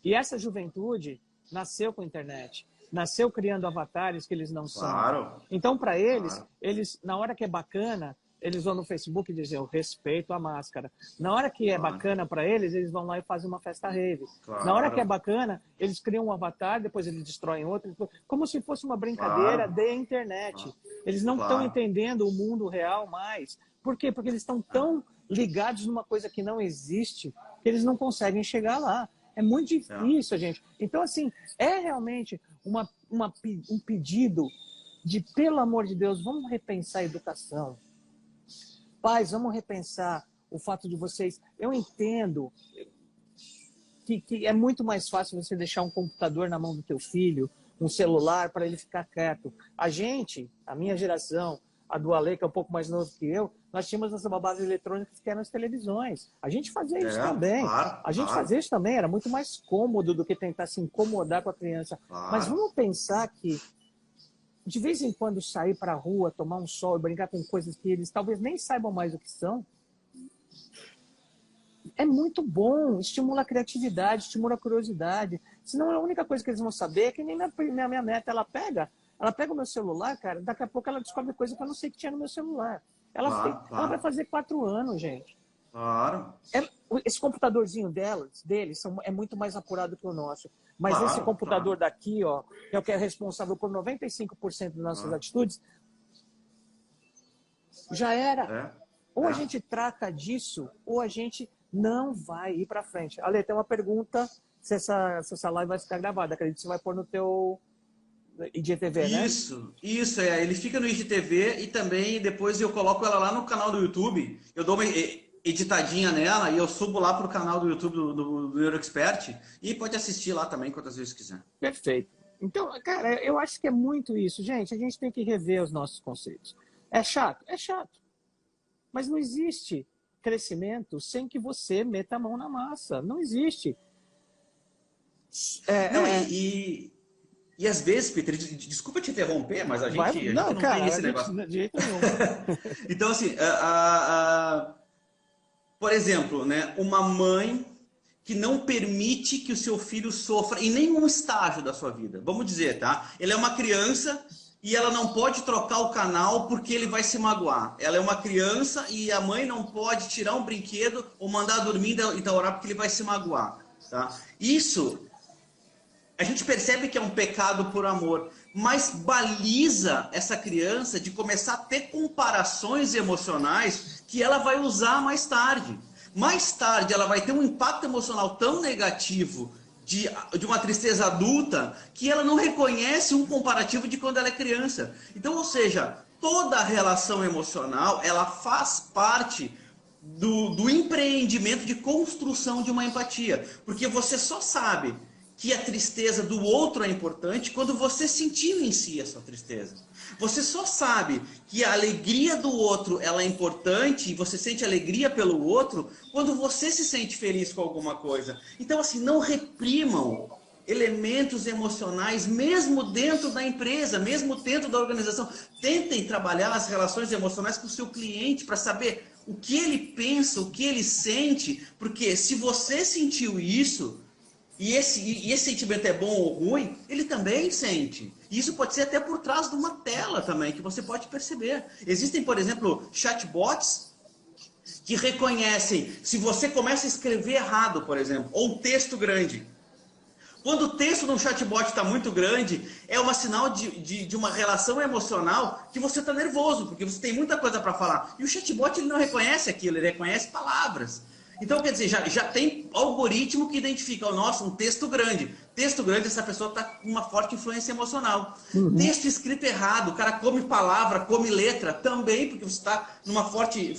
E essa juventude nasceu com a internet. Nasceu criando avatares que eles não são. Claro. Então, para eles, na hora que é bacana, eles vão no Facebook e dizem, eu respeito a máscara. Na hora que é bacana para eles, eles vão lá e fazem uma festa rave. Claro. Na hora que é bacana, eles criam um avatar, depois eles destroem outro, como se fosse uma brincadeira de internet. Eles não estão entendendo o mundo real mais. Por quê? Porque eles estão tão ligados numa coisa que não existe, que eles não conseguem chegar lá. É muito difícil, gente. Então, assim, é realmente um pedido de, pelo amor de Deus, vamos repensar a educação. Pais, vamos repensar o fato de vocês... Eu entendo que é muito mais fácil você deixar um computador na mão do teu filho, um celular, para ele ficar quieto. A minha geração, a do Ale, que é um pouco mais novo que eu, nós tínhamos nossas babás eletrônicas que eram as televisões. A gente fazia isso também. A gente fazia isso também, era muito mais cômodo do que tentar se incomodar com a criança. Mas vamos pensar que, de vez em quando, sair para a rua, tomar um sol e brincar com coisas que eles talvez nem saibam mais o que são, é muito bom, estimula a criatividade, estimula a curiosidade. Senão a única coisa que eles vão saber é que nem minha neta, ela pega o meu celular, cara, daqui a pouco ela descobre coisa que eu não sei que tinha no meu celular. Ela vai fazer 4 anos, gente. Claro. Esse computadorzinho deles é muito mais apurado que o nosso. Mas esse computador daqui, ó, que é o que é responsável por 95% das nossas atitudes, já era. Ou a gente trata disso, ou a gente não vai ir para frente. Ale, tem uma pergunta, se essa live vai ficar gravada. Acredito que você vai pôr no teu IGTV, né? Isso, ele fica no IGTV e também depois eu coloco ela lá no canal do YouTube. Eu dou uma editadinha nela e eu subo lá pro canal do YouTube do NeuroExpert e pode assistir lá também quantas vezes quiser. Perfeito. Então, cara, eu acho que é muito isso. Gente, a gente tem que rever os nossos conceitos. É chato? É chato. Mas não existe crescimento sem que você meta a mão na massa. Não existe. E às vezes, Peter, desculpa te interromper, mas a gente não tem esse negócio. De jeito nenhum. Então, assim, por exemplo, né, uma mãe que não permite que o seu filho sofra em nenhum estágio da sua vida. Vamos dizer, tá? Ele é uma criança e ela não pode trocar o canal porque ele vai se magoar. Ela é uma criança e a mãe não pode tirar um brinquedo ou mandar dormir e dar orar porque ele vai se magoar. Tá? Isso... A gente percebe que é um pecado por amor, mas baliza essa criança de começar a ter comparações emocionais que ela vai usar mais tarde. Mais tarde ela vai ter um impacto emocional tão negativo de uma tristeza adulta que ela não reconhece um comparativo de quando ela é criança. Então, ou seja, toda a relação emocional ela faz parte do empreendimento de construção de uma empatia, porque você só sabe que a tristeza do outro é importante quando você sentiu em si essa tristeza. Você só sabe que a alegria do outro ela é importante e você sente alegria pelo outro quando você se sente feliz com alguma coisa. Então, assim, não reprimam elementos emocionais mesmo dentro da empresa, mesmo dentro da organização. Tentem trabalhar as relações emocionais com o seu cliente para saber o que ele pensa, o que ele sente, porque se você sentiu isso... E esse sentimento é bom ou ruim, ele também sente. E isso pode ser até por trás de uma tela também, que você pode perceber. Existem, por exemplo, chatbots que reconhecem se você começa a escrever errado, por exemplo, ou texto grande. Quando o texto de um chatbot está muito grande, é um sinal de uma relação emocional que você está nervoso, porque você tem muita coisa para falar. E o chatbot ele não reconhece aquilo, ele reconhece palavras. Então, quer dizer, já tem algoritmo que identifica, nossa, um texto grande. Texto grande, essa pessoa está com uma forte influência emocional. Texto escrito errado, o cara come palavra, come letra, também, porque você está numa forte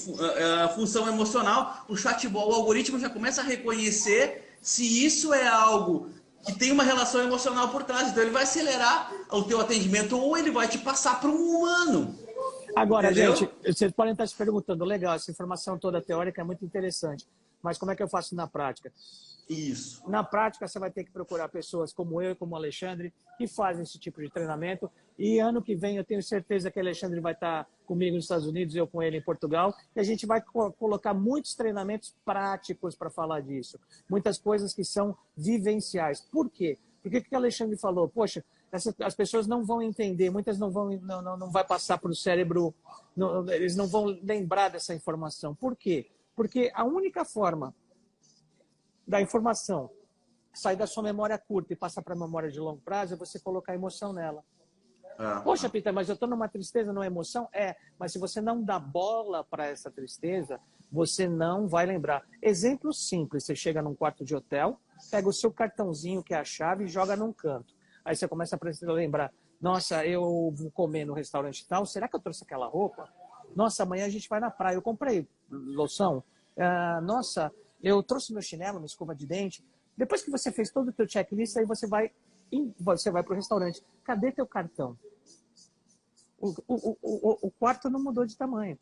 função emocional. O chatbot, o algoritmo já começa a reconhecer se isso é algo que tem uma relação emocional por trás. Então, ele vai acelerar o teu atendimento ou ele vai te passar para um humano. Agora, Entendeu? gente, vocês podem estar se perguntando, legal, essa informação toda teórica é muito interessante, mas como é que eu faço na prática? Isso. Na prática, você vai ter que procurar pessoas como eu e como o Alexandre, que fazem esse tipo de treinamento. E ano que vem, eu tenho certeza que o Alexandre vai estar comigo nos Estados Unidos, eu com ele em Portugal. E a gente vai colocar muitos treinamentos práticos para falar disso. Muitas coisas que são vivenciais. Por quê? Porque o que o Alexandre falou? Poxa, as pessoas não vão entender, muitas não vai passar para o cérebro, eles não vão lembrar dessa informação. Por quê? Porque a única forma da informação sair da sua memória curta e passar para a memória de longo prazo é você colocar emoção nela. Poxa, Peter, mas eu estou numa tristeza, não é emoção? É, mas se você não dá bola para essa tristeza, você não vai lembrar. Exemplo simples, você chega num quarto de hotel, pega o seu cartãozinho, que é a chave, e joga num canto. Aí você começa a lembrar, nossa, eu vou comer no restaurante tal, será que eu trouxe aquela roupa? Nossa, amanhã a gente vai na praia, eu comprei loção. Nossa, eu trouxe meu chinelo, minha escova de dente. Depois que você fez todo o teu checklist, aí você vai para o restaurante. Cadê teu cartão? O quarto não mudou de tamanho.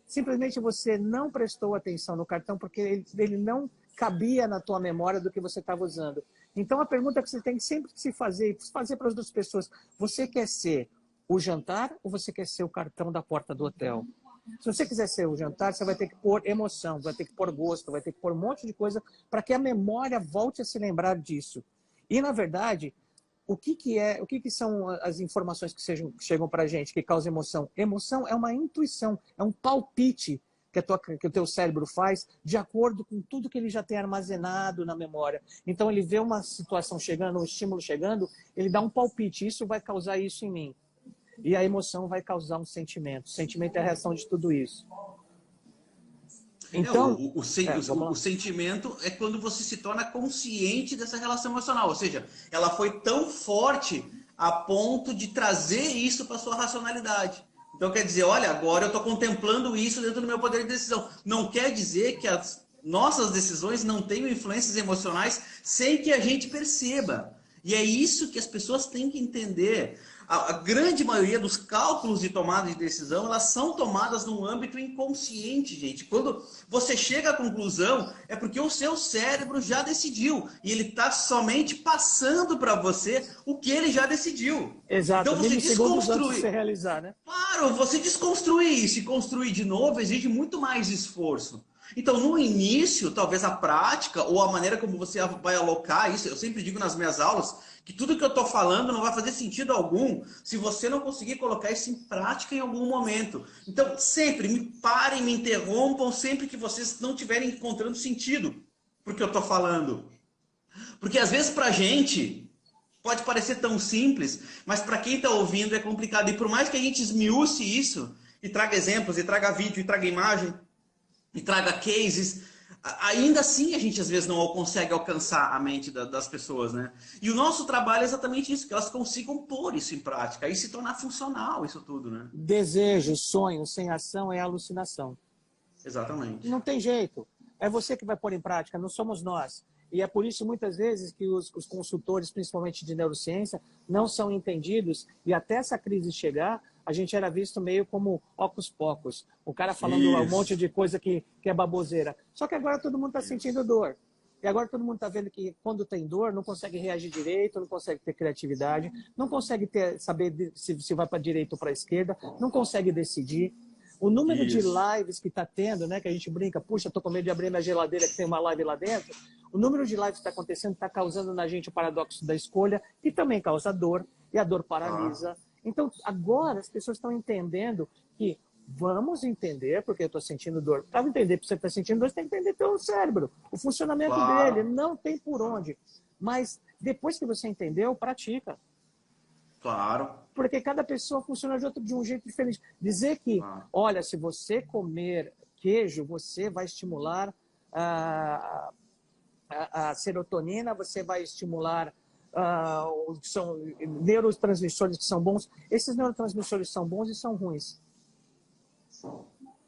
Simplesmente você não prestou atenção no cartão porque ele não cabia na tua memória do que você estava usando. Então, a pergunta que você tem que sempre se fazer para as duas pessoas, você quer ser o jantar ou você quer ser o cartão da porta do hotel? Se você quiser ser o jantar, você vai ter que pôr emoção, vai ter que pôr gosto, vai ter que pôr um monte de coisa para que a memória volte a se lembrar disso. E, na verdade, o que são as informações que chegam para a gente, que causam emoção? Emoção é uma intuição, é um palpite que o teu cérebro faz de acordo com tudo que ele já tem armazenado na memória. Então, ele vê uma situação chegando, um estímulo chegando, ele dá um palpite, isso vai causar isso em mim. E a emoção vai causar um sentimento. O sentimento é a reação de tudo isso. Então, o sentimento é quando você se torna consciente dessa relação emocional. Ou seja, ela foi tão forte a ponto de trazer isso para sua racionalidade. Então quer dizer, olha, agora eu estou contemplando isso dentro do meu poder de decisão. Não quer dizer que as nossas decisões não tenham influências emocionais sem que a gente perceba. E é isso que as pessoas têm que entender. A grande maioria dos cálculos de tomada de decisão, elas são tomadas no âmbito inconsciente, gente. Quando você chega à conclusão, é porque o seu cérebro já decidiu. E ele está somente passando para você o que ele já decidiu. Exato, então você desconstrui. Você realizar, né? Claro, você desconstruir isso e construir de novo exige muito mais esforço. Então, no início, talvez a prática ou a maneira como você vai alocar isso, eu sempre digo nas minhas aulas que tudo que eu estou falando não vai fazer sentido algum se você não conseguir colocar isso em prática em algum momento. Então, sempre me parem, me interrompam sempre que vocês não estiverem encontrando sentido porque eu estou falando. Porque às vezes para a gente pode parecer tão simples, mas para quem está ouvindo é complicado. E por mais que a gente esmiúce isso, e traga exemplos, e traga vídeo, e traga imagem, e traga cases, ainda assim a gente às vezes não consegue alcançar a mente das pessoas, né? E o nosso trabalho é exatamente isso, que elas consigam pôr isso em prática, e se tornar funcional isso tudo, né? Desejo, sonho, sem ação é alucinação. Exatamente. Não tem jeito. É você que vai pôr em prática, não somos nós. E é por isso, muitas vezes, que os consultores, principalmente de neurociência, não são entendidos. E até essa crise chegar, a gente era visto meio como ocos-pocos. O cara falando um monte de coisa que é baboseira. Só que agora todo mundo está sentindo dor. E agora todo mundo está vendo que quando tem dor, não consegue reagir direito, não consegue ter criatividade, não consegue saber se vai para a direita ou para a esquerda, não consegue decidir. O número de lives que está tendo, né, que a gente brinca, puxa, estou com medo de abrir minha geladeira que tem uma live lá dentro. O número de lives que está acontecendo está causando na gente o paradoxo da escolha, que também causa dor, e a dor paralisa. Então, agora as pessoas estão entendendo que vamos entender porque eu estou sentindo dor. Para entender porque você está sentindo dor, você tem que entender teu cérebro, o funcionamento dele, não tem por onde. Mas depois que você entendeu, pratica. Claro. Porque cada pessoa funciona de um jeito diferente. Dizer que, olha, se você comer queijo, você vai estimular a serotonina, você vai estimular são neurotransmissores que são bons. Esses neurotransmissores são bons e são ruins.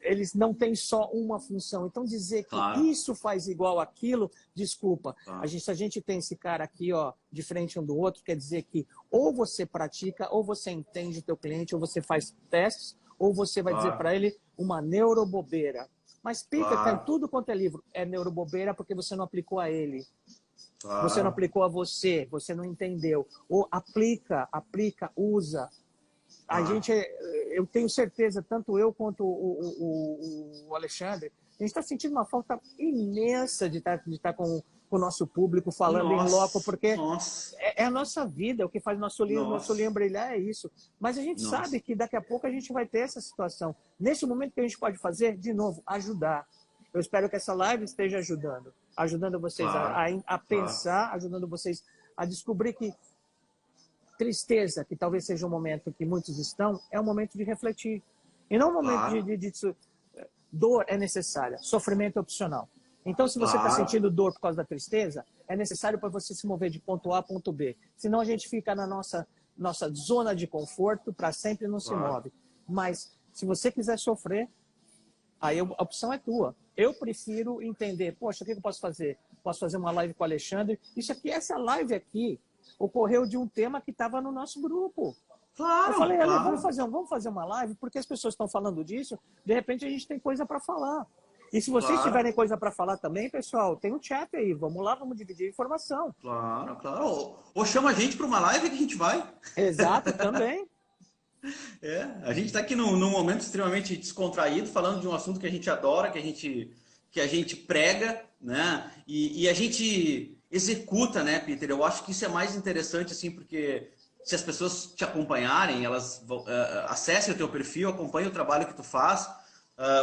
Eles não têm só uma função. Então, dizer que isso faz igual aquilo, desculpa. Se a gente tem esse cara aqui, ó, de frente um do outro, quer dizer que ou você pratica, ou você entende o teu cliente, ou você faz testes, ou você vai dizer Claro, para ele uma neurobobeira. Mas, Peter, tá em claro, tudo quanto é livro. É neurobobeira porque você não aplicou a ele. Você não claro. aplicou a você, você não entendeu. Ou aplica, usa. A Claro. gente, eu tenho certeza, tanto eu quanto o Alexandre, a gente está sentindo uma falta imensa de estar com o nosso público falando em loco, Nossa, porque nossa, é a nossa vida, o que faz nosso nossa, linho brilhar é isso. Mas a gente sabe nossa. que daqui a pouco a gente vai ter essa situação. Nesse momento que a gente pode fazer, de novo, ajudar. Eu espero que essa live esteja ajudando vocês Claro, a claro, pensar, ajudando vocês a descobrir que tristeza, que talvez seja um momento que muitos estão, é um momento de refletir. E não um momento claro, dor é necessária, sofrimento é opcional. Então, se você está claro, sentindo dor por causa da tristeza, é necessário para você se mover de ponto A a ponto B. Senão a gente fica na nossa zona de conforto para sempre não se claro. move. Mas, se você quiser sofrer, aí a opção é tua. Eu prefiro entender, poxa, o que eu posso fazer? Posso fazer uma live com o Alexandre? Essa live aqui ocorreu de um tema que estava no nosso grupo. Eu Claro, falei, Ale, claro, vamos fazer uma live, porque as pessoas estão falando disso, de repente a gente tem coisa para falar. E se vocês claro, tiverem coisa para falar também, pessoal, tem um chat aí, vamos lá, vamos dividir informação. claro, claro. Ou chama a gente para uma live que a gente vai. Exato, também. É, a gente está aqui num momento extremamente descontraído, falando de um assunto que a gente adora, que a gente prega, né? E a gente executa, né, Peter? Eu acho que isso é mais interessante, assim, porque se as pessoas te acompanharem, elas acessem o teu perfil, acompanhem o trabalho que tu faz,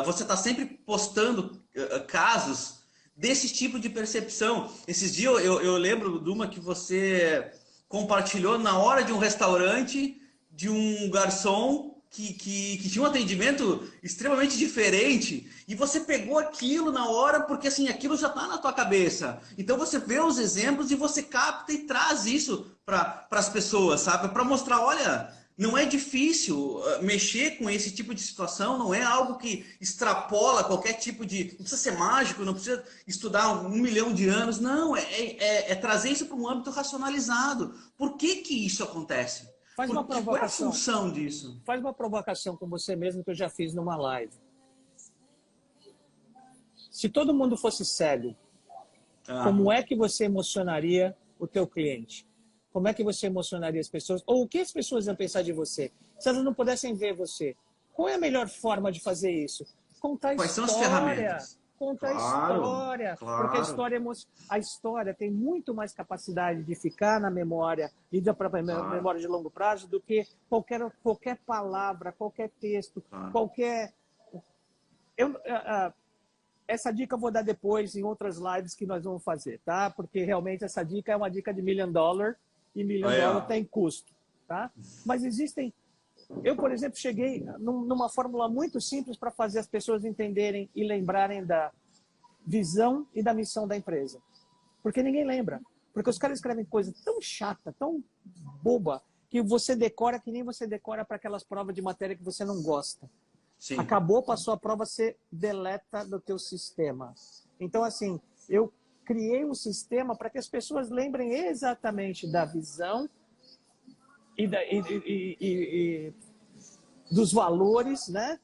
você está sempre postando casos desse tipo de percepção. Esses dias eu lembro de uma que você compartilhou na hora de um restaurante de um garçom que tinha um atendimento extremamente diferente e você pegou aquilo na hora porque assim aquilo já está na tua cabeça. Então você vê os exemplos e você capta e traz isso para as pessoas, sabe? Para mostrar, olha, não é difícil mexer com esse tipo de situação, não é algo que extrapola qualquer tipo de. Não precisa ser mágico, não precisa estudar 1 milhão de anos, não, é trazer isso para um âmbito racionalizado. Por que que isso acontece? Faz uma Qual é a provocação. função disso? Faz uma provocação com você mesmo que eu já fiz numa live. Se todo mundo fosse cego, como é que você emocionaria o teu cliente? Como é que você emocionaria as pessoas? Ou o que as pessoas iam pensar de você? Se elas não pudessem ver você, qual é a melhor forma de fazer isso? Contar Quais são as história. ferramentas? Contar Claro, história. Porque claro, a história tem muito mais capacidade de ficar na memória e para claro, memória de longo prazo do que qualquer palavra, qualquer texto, claro. qualquer. Eu, essa dica eu vou dar depois em outras lives que nós vamos fazer, tá? Porque realmente essa dica é uma dica de $1 million e $1 Aí, million ó. tem custo, tá? Mas existem... Eu, por exemplo, cheguei numa fórmula muito simples para fazer as pessoas entenderem e lembrarem da visão e da missão da empresa. Porque ninguém lembra. Porque os caras escrevem coisa tão chata, tão boba, que você decora que nem você decora para aquelas provas de matéria que você não gosta. Sim, Acabou, passou a prova, você deleta do teu sistema. Então, assim, eu criei um sistema para que as pessoas lembrem exatamente da visão e dos valores, né?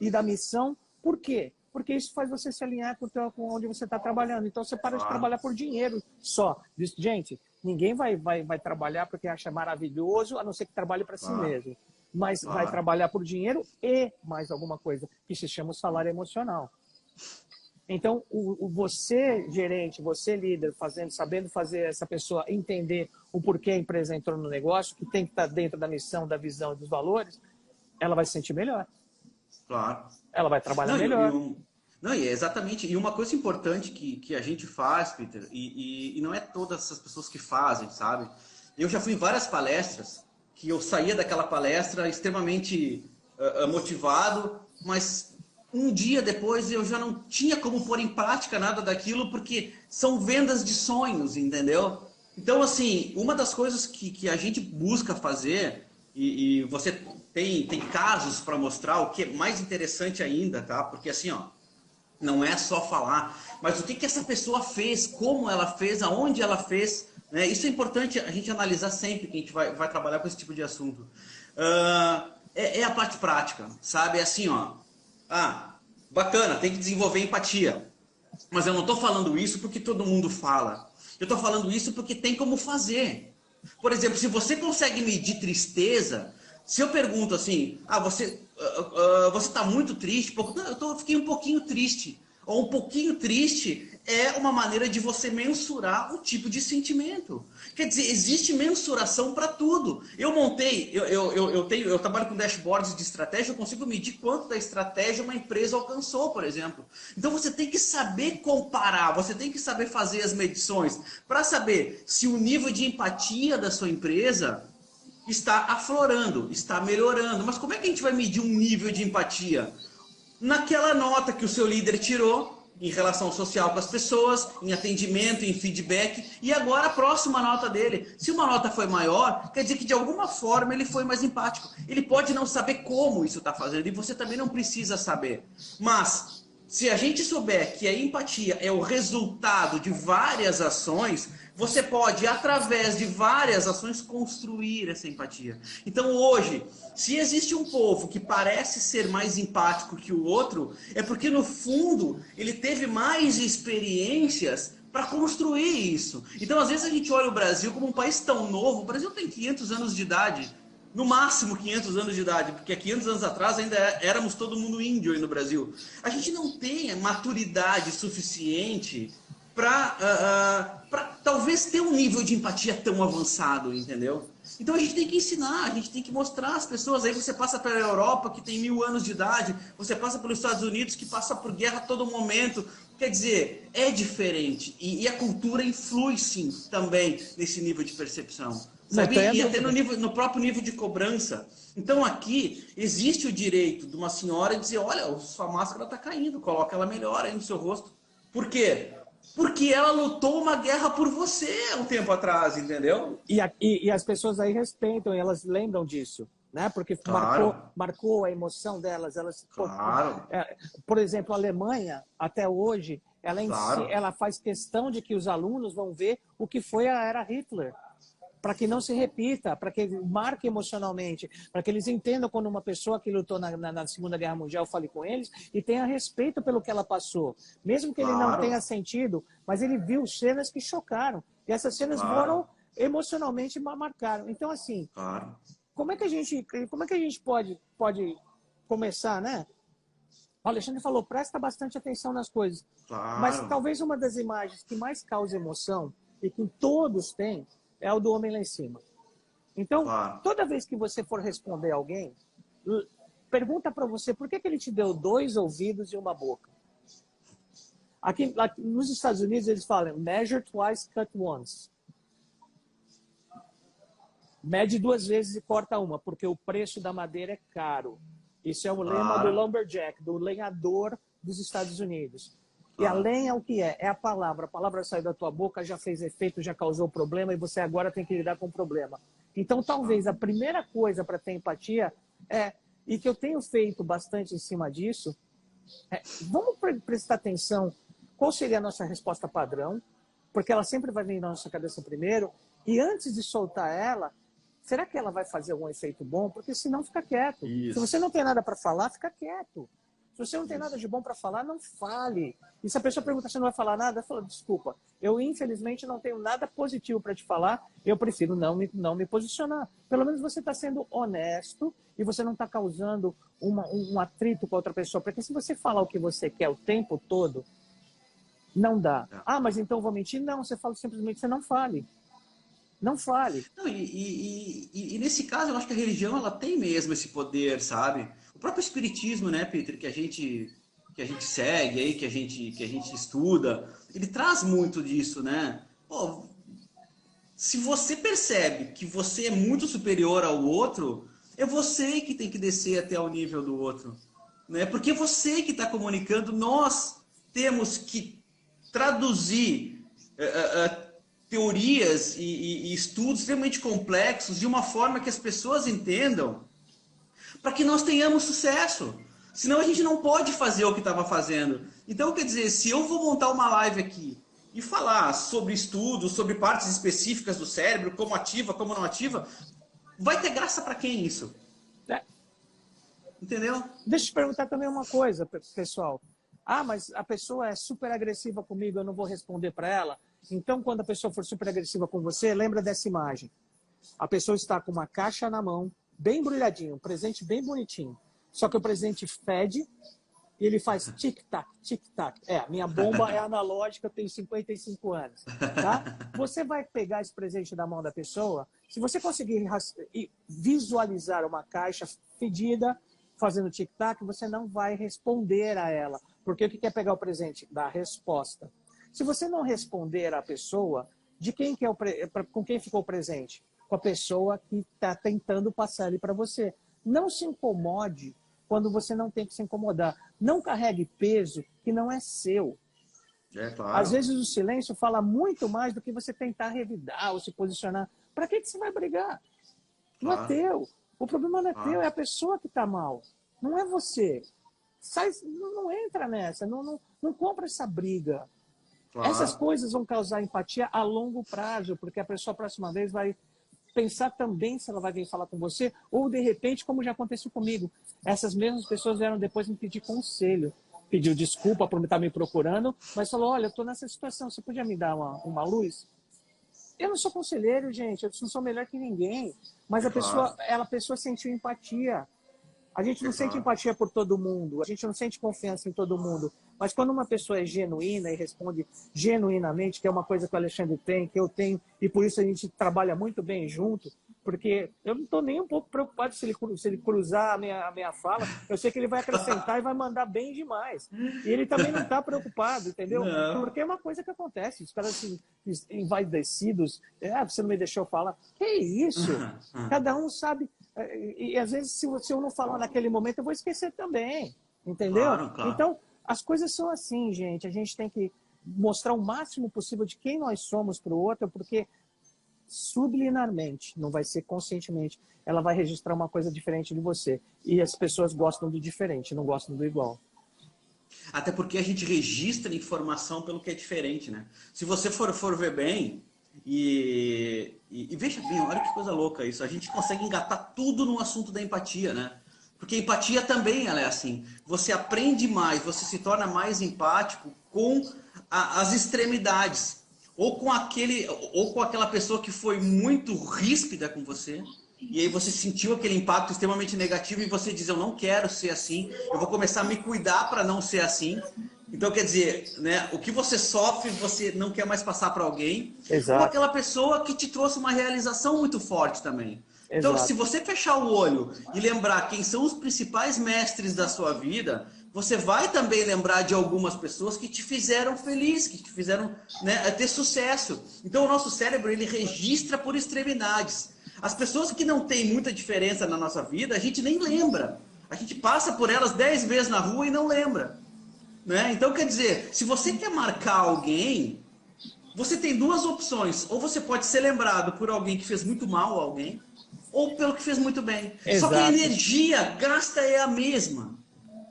E da missão. Por quê? Porque isso faz você se alinhar com onde você está trabalhando. Então, você para de claro, trabalhar por dinheiro só. Gente, ninguém vai trabalhar porque acha maravilhoso, a não ser que trabalhe para si claro, mesmo. Mas vai claro. trabalhar por dinheiro e mais alguma coisa, que se chama o salário emocional. Então, você, gerente, você, líder, sabendo fazer essa pessoa entender o porquê a empresa entrou no negócio, que tem que estar dentro da missão, da visão e dos valores, ela vai se sentir melhor. Claro. Ela vai trabalhar Não, melhor. não, e é exatamente. E uma coisa importante que a gente faz, Peter, e não é todas essas pessoas que fazem, sabe? Eu já fui em várias palestras que eu saía daquela palestra extremamente motivado, mas um dia depois eu já não tinha como pôr em prática nada daquilo, porque são vendas de sonhos, entendeu? Então, assim, uma das coisas que a gente busca fazer, e você tem casos para mostrar, o que é mais interessante ainda, tá? Porque assim, ó, não é só falar, mas o que essa pessoa fez, como ela fez, aonde ela fez, né? Isso é importante a gente analisar sempre que a gente vai trabalhar com esse tipo de assunto. é a parte prática, sabe? É assim, ó. Ah, bacana, tem que desenvolver empatia. Mas eu não estou falando isso porque todo mundo fala. Eu estou falando isso porque tem como fazer. Por exemplo, se você consegue medir tristeza, se eu pergunto assim, você está muito triste? Não, fiquei um pouquinho triste. Ou um pouquinho triste é uma maneira de você mensurar o tipo de sentimento. Quer dizer, existe mensuração para tudo. Eu trabalho com dashboards de estratégia, eu consigo medir quanto da estratégia uma empresa alcançou, por exemplo. Então você tem que saber comparar, você tem que saber fazer as medições para saber se o nível de empatia da sua empresa está aflorando, está melhorando. Mas como é que a gente vai medir um nível de empatia? Naquela nota que o seu líder tirou em relação social com as pessoas, em atendimento, em feedback, e agora a próxima nota dele. Se uma nota foi maior, quer dizer que de alguma forma ele foi mais empático. Ele pode não saber como isso está fazendo, e você também não precisa saber. Mas, se a gente souber que a empatia é o resultado de várias ações, você pode, através de várias ações, construir essa empatia. Então hoje, se existe um povo que parece ser mais empático que o outro, é porque no fundo ele teve mais experiências para construir isso. Então às vezes a gente olha o Brasil como um país tão novo. O Brasil tem 500 anos de idade. No máximo 500 anos de idade, porque há 500 anos atrás ainda éramos todo mundo índio aí no Brasil. A gente não tem maturidade suficiente para talvez ter um nível de empatia tão avançado, entendeu? Então a gente tem que ensinar, a gente tem que mostrar às pessoas. Aí você passa pela Europa, que tem 1000 anos de idade, você passa pelos Estados Unidos, que passa por guerra a todo momento. Quer dizer, é diferente. E a cultura influi, sim, também nesse nível de percepção. Sabe? E até no próprio nível de cobrança. Então aqui existe o direito de uma senhora dizer, olha, sua máscara está caindo, coloca ela melhor aí no seu rosto. Por quê? Porque ela lutou uma guerra por você há um tempo atrás, entendeu? E as pessoas aí respeitam, elas lembram disso, né? Porque claro. marcou a emoção delas. Claro. Por exemplo, a Alemanha, até hoje, ela faz questão de que os alunos vão ver o que foi a era Hitler, para que não se repita, para que marque emocionalmente, para que eles entendam quando uma pessoa que lutou na Segunda Guerra Mundial fale com eles e tenha respeito pelo que ela passou. Mesmo que ele não tenha sentido, mas ele viu cenas que chocaram. E essas cenas foram emocionalmente marcaram. Então, assim, como é que a gente pode começar, né? O Alexandre falou, presta bastante atenção nas coisas. Mas talvez uma das imagens que mais causa emoção, e que todos têm, é o do homem lá em cima. Então, toda vez que você for responder alguém, pergunta para você por que ele te deu 2 ouvidos e uma boca. Aqui nos Estados Unidos, eles falam measure twice, cut once. Mede 2 vezes e corta uma, porque o preço da madeira é caro. Isso é o lema do lumberjack, do lenhador dos Estados Unidos. E a lenha é o que é? É a palavra. A palavra saiu da tua boca, já fez efeito, já causou problema e você agora tem que lidar com o problema. Então, talvez a primeira coisa para ter empatia e que eu tenho feito bastante em cima disso, vamos prestar atenção qual seria a nossa resposta padrão, porque ela sempre vai vir na nossa cabeça primeiro, e antes de soltar ela, será que ela vai fazer algum efeito bom? Porque senão fica quieto. Isso. Se você não tem nada para falar, fica quieto. Se você não tem nada de bom para falar, não fale. E se a pessoa pergunta se não vai falar nada, fala, desculpa, eu infelizmente não tenho nada positivo para te falar, eu prefiro não me posicionar. Pelo menos você está sendo honesto e você não está causando um atrito com a outra pessoa. Porque se você falar o que você quer o tempo todo, não dá. Mas então eu vou mentir? Não, você fala simplesmente, você não fale. Não fale. Não, e nesse caso, eu acho que a religião ela tem mesmo esse poder, sabe? O próprio espiritismo, né, Peter, que a gente segue aí, que a gente estuda, ele traz muito disso, né? Pô, se você percebe que você é muito superior ao outro, é você que tem que descer até o nível do outro, né? Porque é você que está comunicando, nós temos que traduzir teorias e estudos extremamente complexos de uma forma que as pessoas entendam, para que nós tenhamos sucesso. Senão a gente não pode fazer o que estava fazendo. Então, quer dizer, se eu vou montar uma live aqui e falar sobre estudos, sobre partes específicas do cérebro, como ativa, como não ativa, vai ter graça para quem isso? Entendeu? Deixa eu te perguntar também uma coisa, pessoal. Ah, mas a pessoa é super agressiva comigo, eu não vou responder para ela. Então, quando a pessoa for super agressiva com você, lembra dessa imagem. A pessoa está com uma caixa na mão, bem embrulhadinho, um presente bem bonitinho. Só que o presente fede e ele faz tic-tac, tic-tac. A minha bomba é analógica, eu tenho 55 anos. Tá? Você vai pegar esse presente da mão da pessoa, se você conseguir visualizar uma caixa fedida, fazendo tic-tac, você não vai responder a ela. Porque o que quer pegar o presente? Da resposta. Se você não responder à pessoa, de quem que é com quem ficou o presente? Com a pessoa que está tentando passar ele para você. Não se incomode quando você não tem que se incomodar. Não carregue peso que não é seu. Claro. Às vezes o silêncio fala muito mais do que você tentar revidar ou se posicionar. Para que você vai brigar? Não é teu. O problema não é teu, é a pessoa que está mal. Não é você. Sai, não entra nessa, não compra essa briga. Claro. Essas coisas vão causar empatia a longo prazo, porque a pessoa a próxima vez vai pensar também se ela vai vir falar com você, ou de repente, como já aconteceu comigo, essas mesmas pessoas vieram depois me pedir conselho. Pediu desculpa por estar me procurando, mas falou, olha, eu estou nessa situação, você podia me dar uma luz? Eu não sou conselheiro, gente, eu não sou melhor que ninguém, mas a pessoa sentiu empatia. A gente não sente empatia por todo mundo, a gente não sente confiança em todo mundo. Mas quando uma pessoa é genuína e responde genuinamente, que é uma coisa que o Alexandre tem, que eu tenho, e por isso a gente trabalha muito bem junto, porque eu não estou nem um pouco preocupado se ele cruzar a minha fala, eu sei que ele vai acrescentar e vai mandar bem demais. E ele também não está preocupado, entendeu? Não. Porque é uma coisa que acontece, os caras assim, envaidecidos, você não me deixou falar. Que isso? Cada um sabe... E às vezes, se eu não falar naquele momento, eu vou esquecer também. Entendeu? Claro. Então, as coisas são assim, gente. A gente tem que mostrar o máximo possível de quem nós somos para o outro, porque subliminarmente, não vai ser conscientemente, ela vai registrar uma coisa diferente de você. E as pessoas gostam do diferente, não gostam do igual. Até porque a gente registra informação pelo que é diferente, né? Se você for ver bem... E veja bem, olha que coisa louca isso. A gente consegue engatar tudo no assunto da empatia, né? Porque a empatia também ela é assim. Você aprende mais, você se torna mais empático com as extremidades. Ou com aquela pessoa que foi muito ríspida com você. E aí você sentiu aquele impacto extremamente negativo e você diz, eu não quero ser assim, eu vou começar a me cuidar para não ser assim. Então, quer dizer, né, o que você sofre, você não quer mais passar para alguém. Exato. Ou aquela pessoa que te trouxe uma realização muito forte também. Exato. Então, se você fechar o olho e lembrar quem são os principais mestres da sua vida, você vai também lembrar de algumas pessoas que te fizeram feliz, que te fizeram, né, ter sucesso. Então, o nosso cérebro, ele registra por extremidades. As pessoas que não têm muita diferença na nossa vida, a gente nem lembra. A gente passa por elas 10 vezes na rua e não lembra. Né? Então, quer dizer, se você quer marcar alguém, você tem duas opções. Ou você pode ser lembrado por alguém que fez muito mal a alguém, ou pelo que fez muito bem. Exato. Só que a energia gasta é a mesma.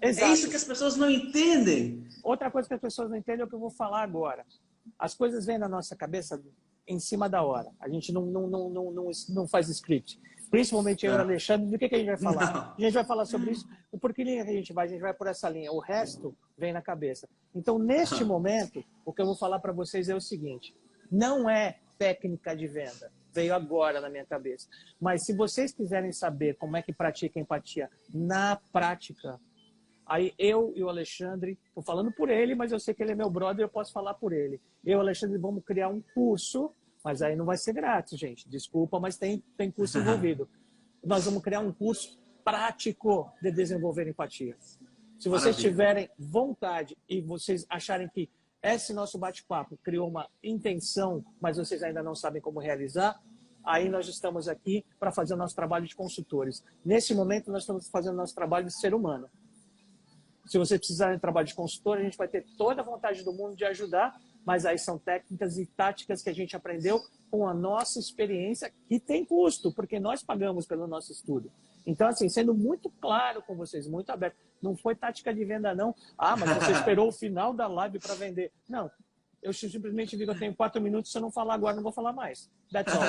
Exato. É isso que as pessoas não entendem. Outra coisa que as pessoas não entendem é o que eu vou falar agora. As coisas vêm na nossa cabeça em cima da hora. A gente não faz script. Principalmente eu e o Alexandre, do que a gente vai falar? Não. A gente vai falar sobre isso. Por que linha que a gente vai? A gente vai por essa linha. O resto vem na cabeça. Então, neste momento, o que eu vou falar para vocês é o seguinte. Não é técnica de venda. Veio agora na minha cabeça. Mas se vocês quiserem saber como é que pratica empatia na prática, aí eu e o Alexandre, estou falando por ele, mas eu sei que ele é meu brother, eu posso falar por ele. Eu e o Alexandre vamos criar um curso, mas aí não vai ser grátis, gente. Desculpa, mas tem curso envolvido. Nós vamos criar um curso prático de desenvolver empatia. Se vocês tiverem vontade e vocês acharem que esse nosso bate-papo criou uma intenção, mas vocês ainda não sabem como realizar, aí nós estamos aqui para fazer o nosso trabalho de consultores. Nesse momento, nós estamos fazendo o nosso trabalho de ser humano. Se você precisar de trabalho de consultor, a gente vai ter toda a vontade do mundo de ajudar, mas aí são técnicas e táticas que a gente aprendeu com a nossa experiência, que tem custo, porque nós pagamos pelo nosso estudo. Então, assim, sendo muito claro com vocês, muito aberto. Não foi tática de venda, não. Ah, mas você esperou o final da live para vender. Não, eu simplesmente digo, eu tenho 4 minutos, se eu não falar agora, não vou falar mais. That's all.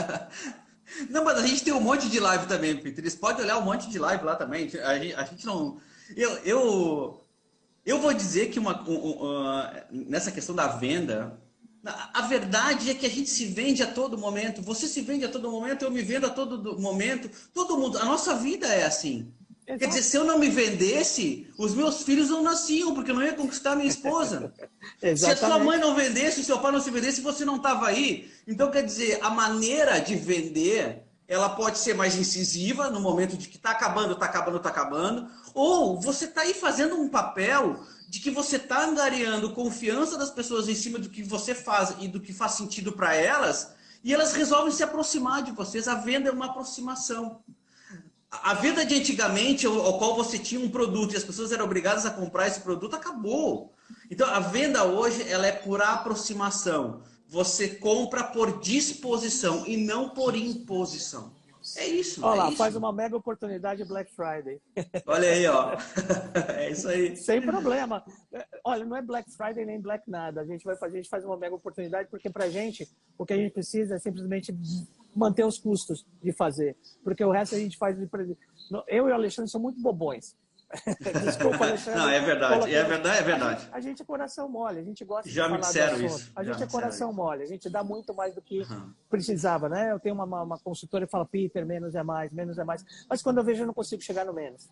Não, mas a gente tem um monte de live também, Peter. Eles podem olhar um monte de live lá também. A gente não... Eu vou dizer que nessa questão da venda, a verdade é que a gente se vende a todo momento. Você se vende a todo momento, eu me vendo a todo momento. Todo mundo, a nossa vida é assim. Exato. Quer dizer, se eu não me vendesse, os meus filhos não nasciam, porque eu não ia conquistar a minha esposa. Se a sua mãe não vendesse, o seu pai não se vendesse, você não estava aí. Então, quer dizer, a maneira de vender, ela pode ser mais incisiva no momento de que está acabando, está acabando, está acabando. Ou você está aí fazendo um papel de que você está angariando confiança das pessoas em cima do que você faz e do que faz sentido para elas, e elas resolvem se aproximar de vocês. A venda é uma aproximação. A venda de antigamente, ao qual você tinha um produto e as pessoas eram obrigadas a comprar esse produto, acabou. Então, a venda hoje, ela é por aproximação. Você compra por disposição e não por imposição. É isso. Olha lá, isso. faz uma mega oportunidade Black Friday. Olha aí, ó. É isso aí. Sem problema. Olha, não é Black Friday nem Black nada. A gente faz uma mega oportunidade porque pra gente, o que a gente precisa é simplesmente manter os custos de fazer. Porque o resto a gente faz... Eu e o Alexandre somos muito bobões. Desculpa, Alexandre. Não, é verdade. É verdade. A gente é coração mole, a gente gosta Já de falar me disseram do assunto. isso. A gente é coração mole, a gente dá muito mais do que precisava, né? Eu tenho uma consultora e falo, Peter, menos é mais, menos é mais. Mas quando eu vejo, eu não consigo chegar no menos.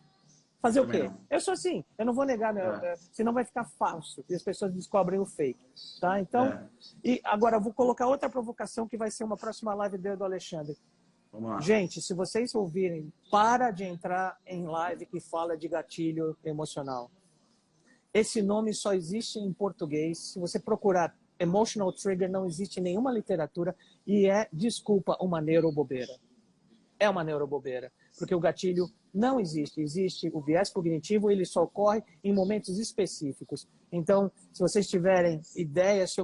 Fazer o quê? Eu sou assim, eu não vou negar, senão vai ficar falso e as pessoas descobrem o fake, tá? Então, e agora eu vou colocar outra provocação que vai ser uma próxima live do Alexandre. Vamos lá. Gente, se vocês ouvirem, para de entrar em live que fala de gatilho emocional. Esse nome só existe em português. Se você procurar Emotional Trigger, não existe em nenhuma literatura e desculpa, uma neurobobeira. É uma neurobobeira, porque o gatilho não existe. Existe o viés cognitivo, ele só ocorre em momentos específicos. Então, se vocês tiverem ideias,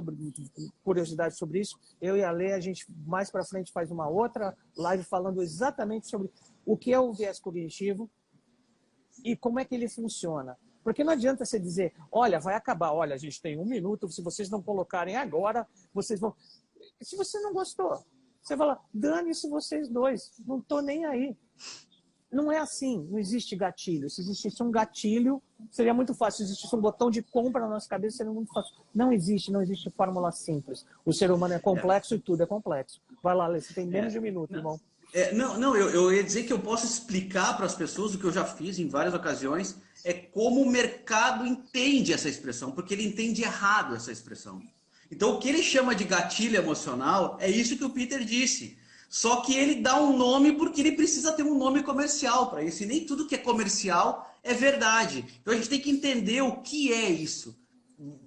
curiosidade sobre isso, eu e a Lê, a gente mais para frente faz uma outra live falando exatamente sobre o que é o viés cognitivo e como é que ele funciona. Porque não adianta você dizer, olha, vai acabar, olha, a gente tem 1 minuto, se vocês não colocarem agora, vocês vão... Se você não gostou, você fala, dane-se vocês dois, não estou nem aí. Não é assim, não existe gatilho. Se existisse um gatilho, seria muito fácil. Se existisse um botão de compra na nossa cabeça, seria muito fácil. Não existe fórmula simples. O ser humano é complexo e tudo é complexo. Vai lá, Lê, você tem menos de 1 minuto, irmão. Eu ia dizer que eu posso explicar para as pessoas o que eu já fiz em várias ocasiões, é como o mercado entende essa expressão, porque ele entende errado essa expressão. Então, o que ele chama de gatilho emocional é isso que o Peter disse. Só que ele dá um nome porque ele precisa ter um nome comercial para isso. E nem tudo que é comercial é verdade. Então a gente tem que entender o que é isso.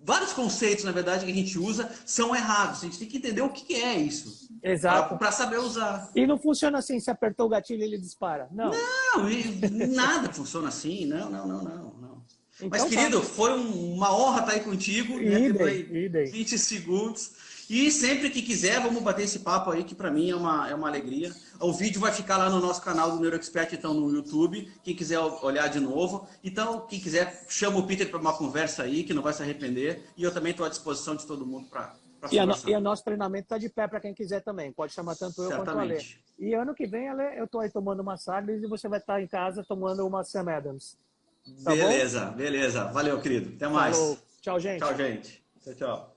Vários conceitos, na verdade, que a gente usa são errados. A gente tem que entender o que é isso. Exato. Para saber usar. E não funciona assim, se apertou o gatilho ele dispara. Não. Não, nada funciona assim. Não. Então, mas, querido, foi uma honra estar aí contigo. Idem. 20 segundos. E sempre que quiser, vamos bater esse papo aí, que para mim é uma alegria. O vídeo vai ficar lá no nosso canal do NeuroExpert, então, no YouTube. Quem quiser olhar de novo. Então, quem quiser, chama o Peter para uma conversa aí, que não vai se arrepender. E eu também estou à disposição de todo mundo para conversar. E o nosso treinamento está de pé para quem quiser também. Pode chamar tanto eu quanto a Lê. E ano que vem, eu estou aí tomando uma Sagres e você vai estar em casa tomando uma Sam Adams. Tá beleza. Valeu, querido. Até mais. Falou. Tchau, gente. Tchau, gente. Tchau.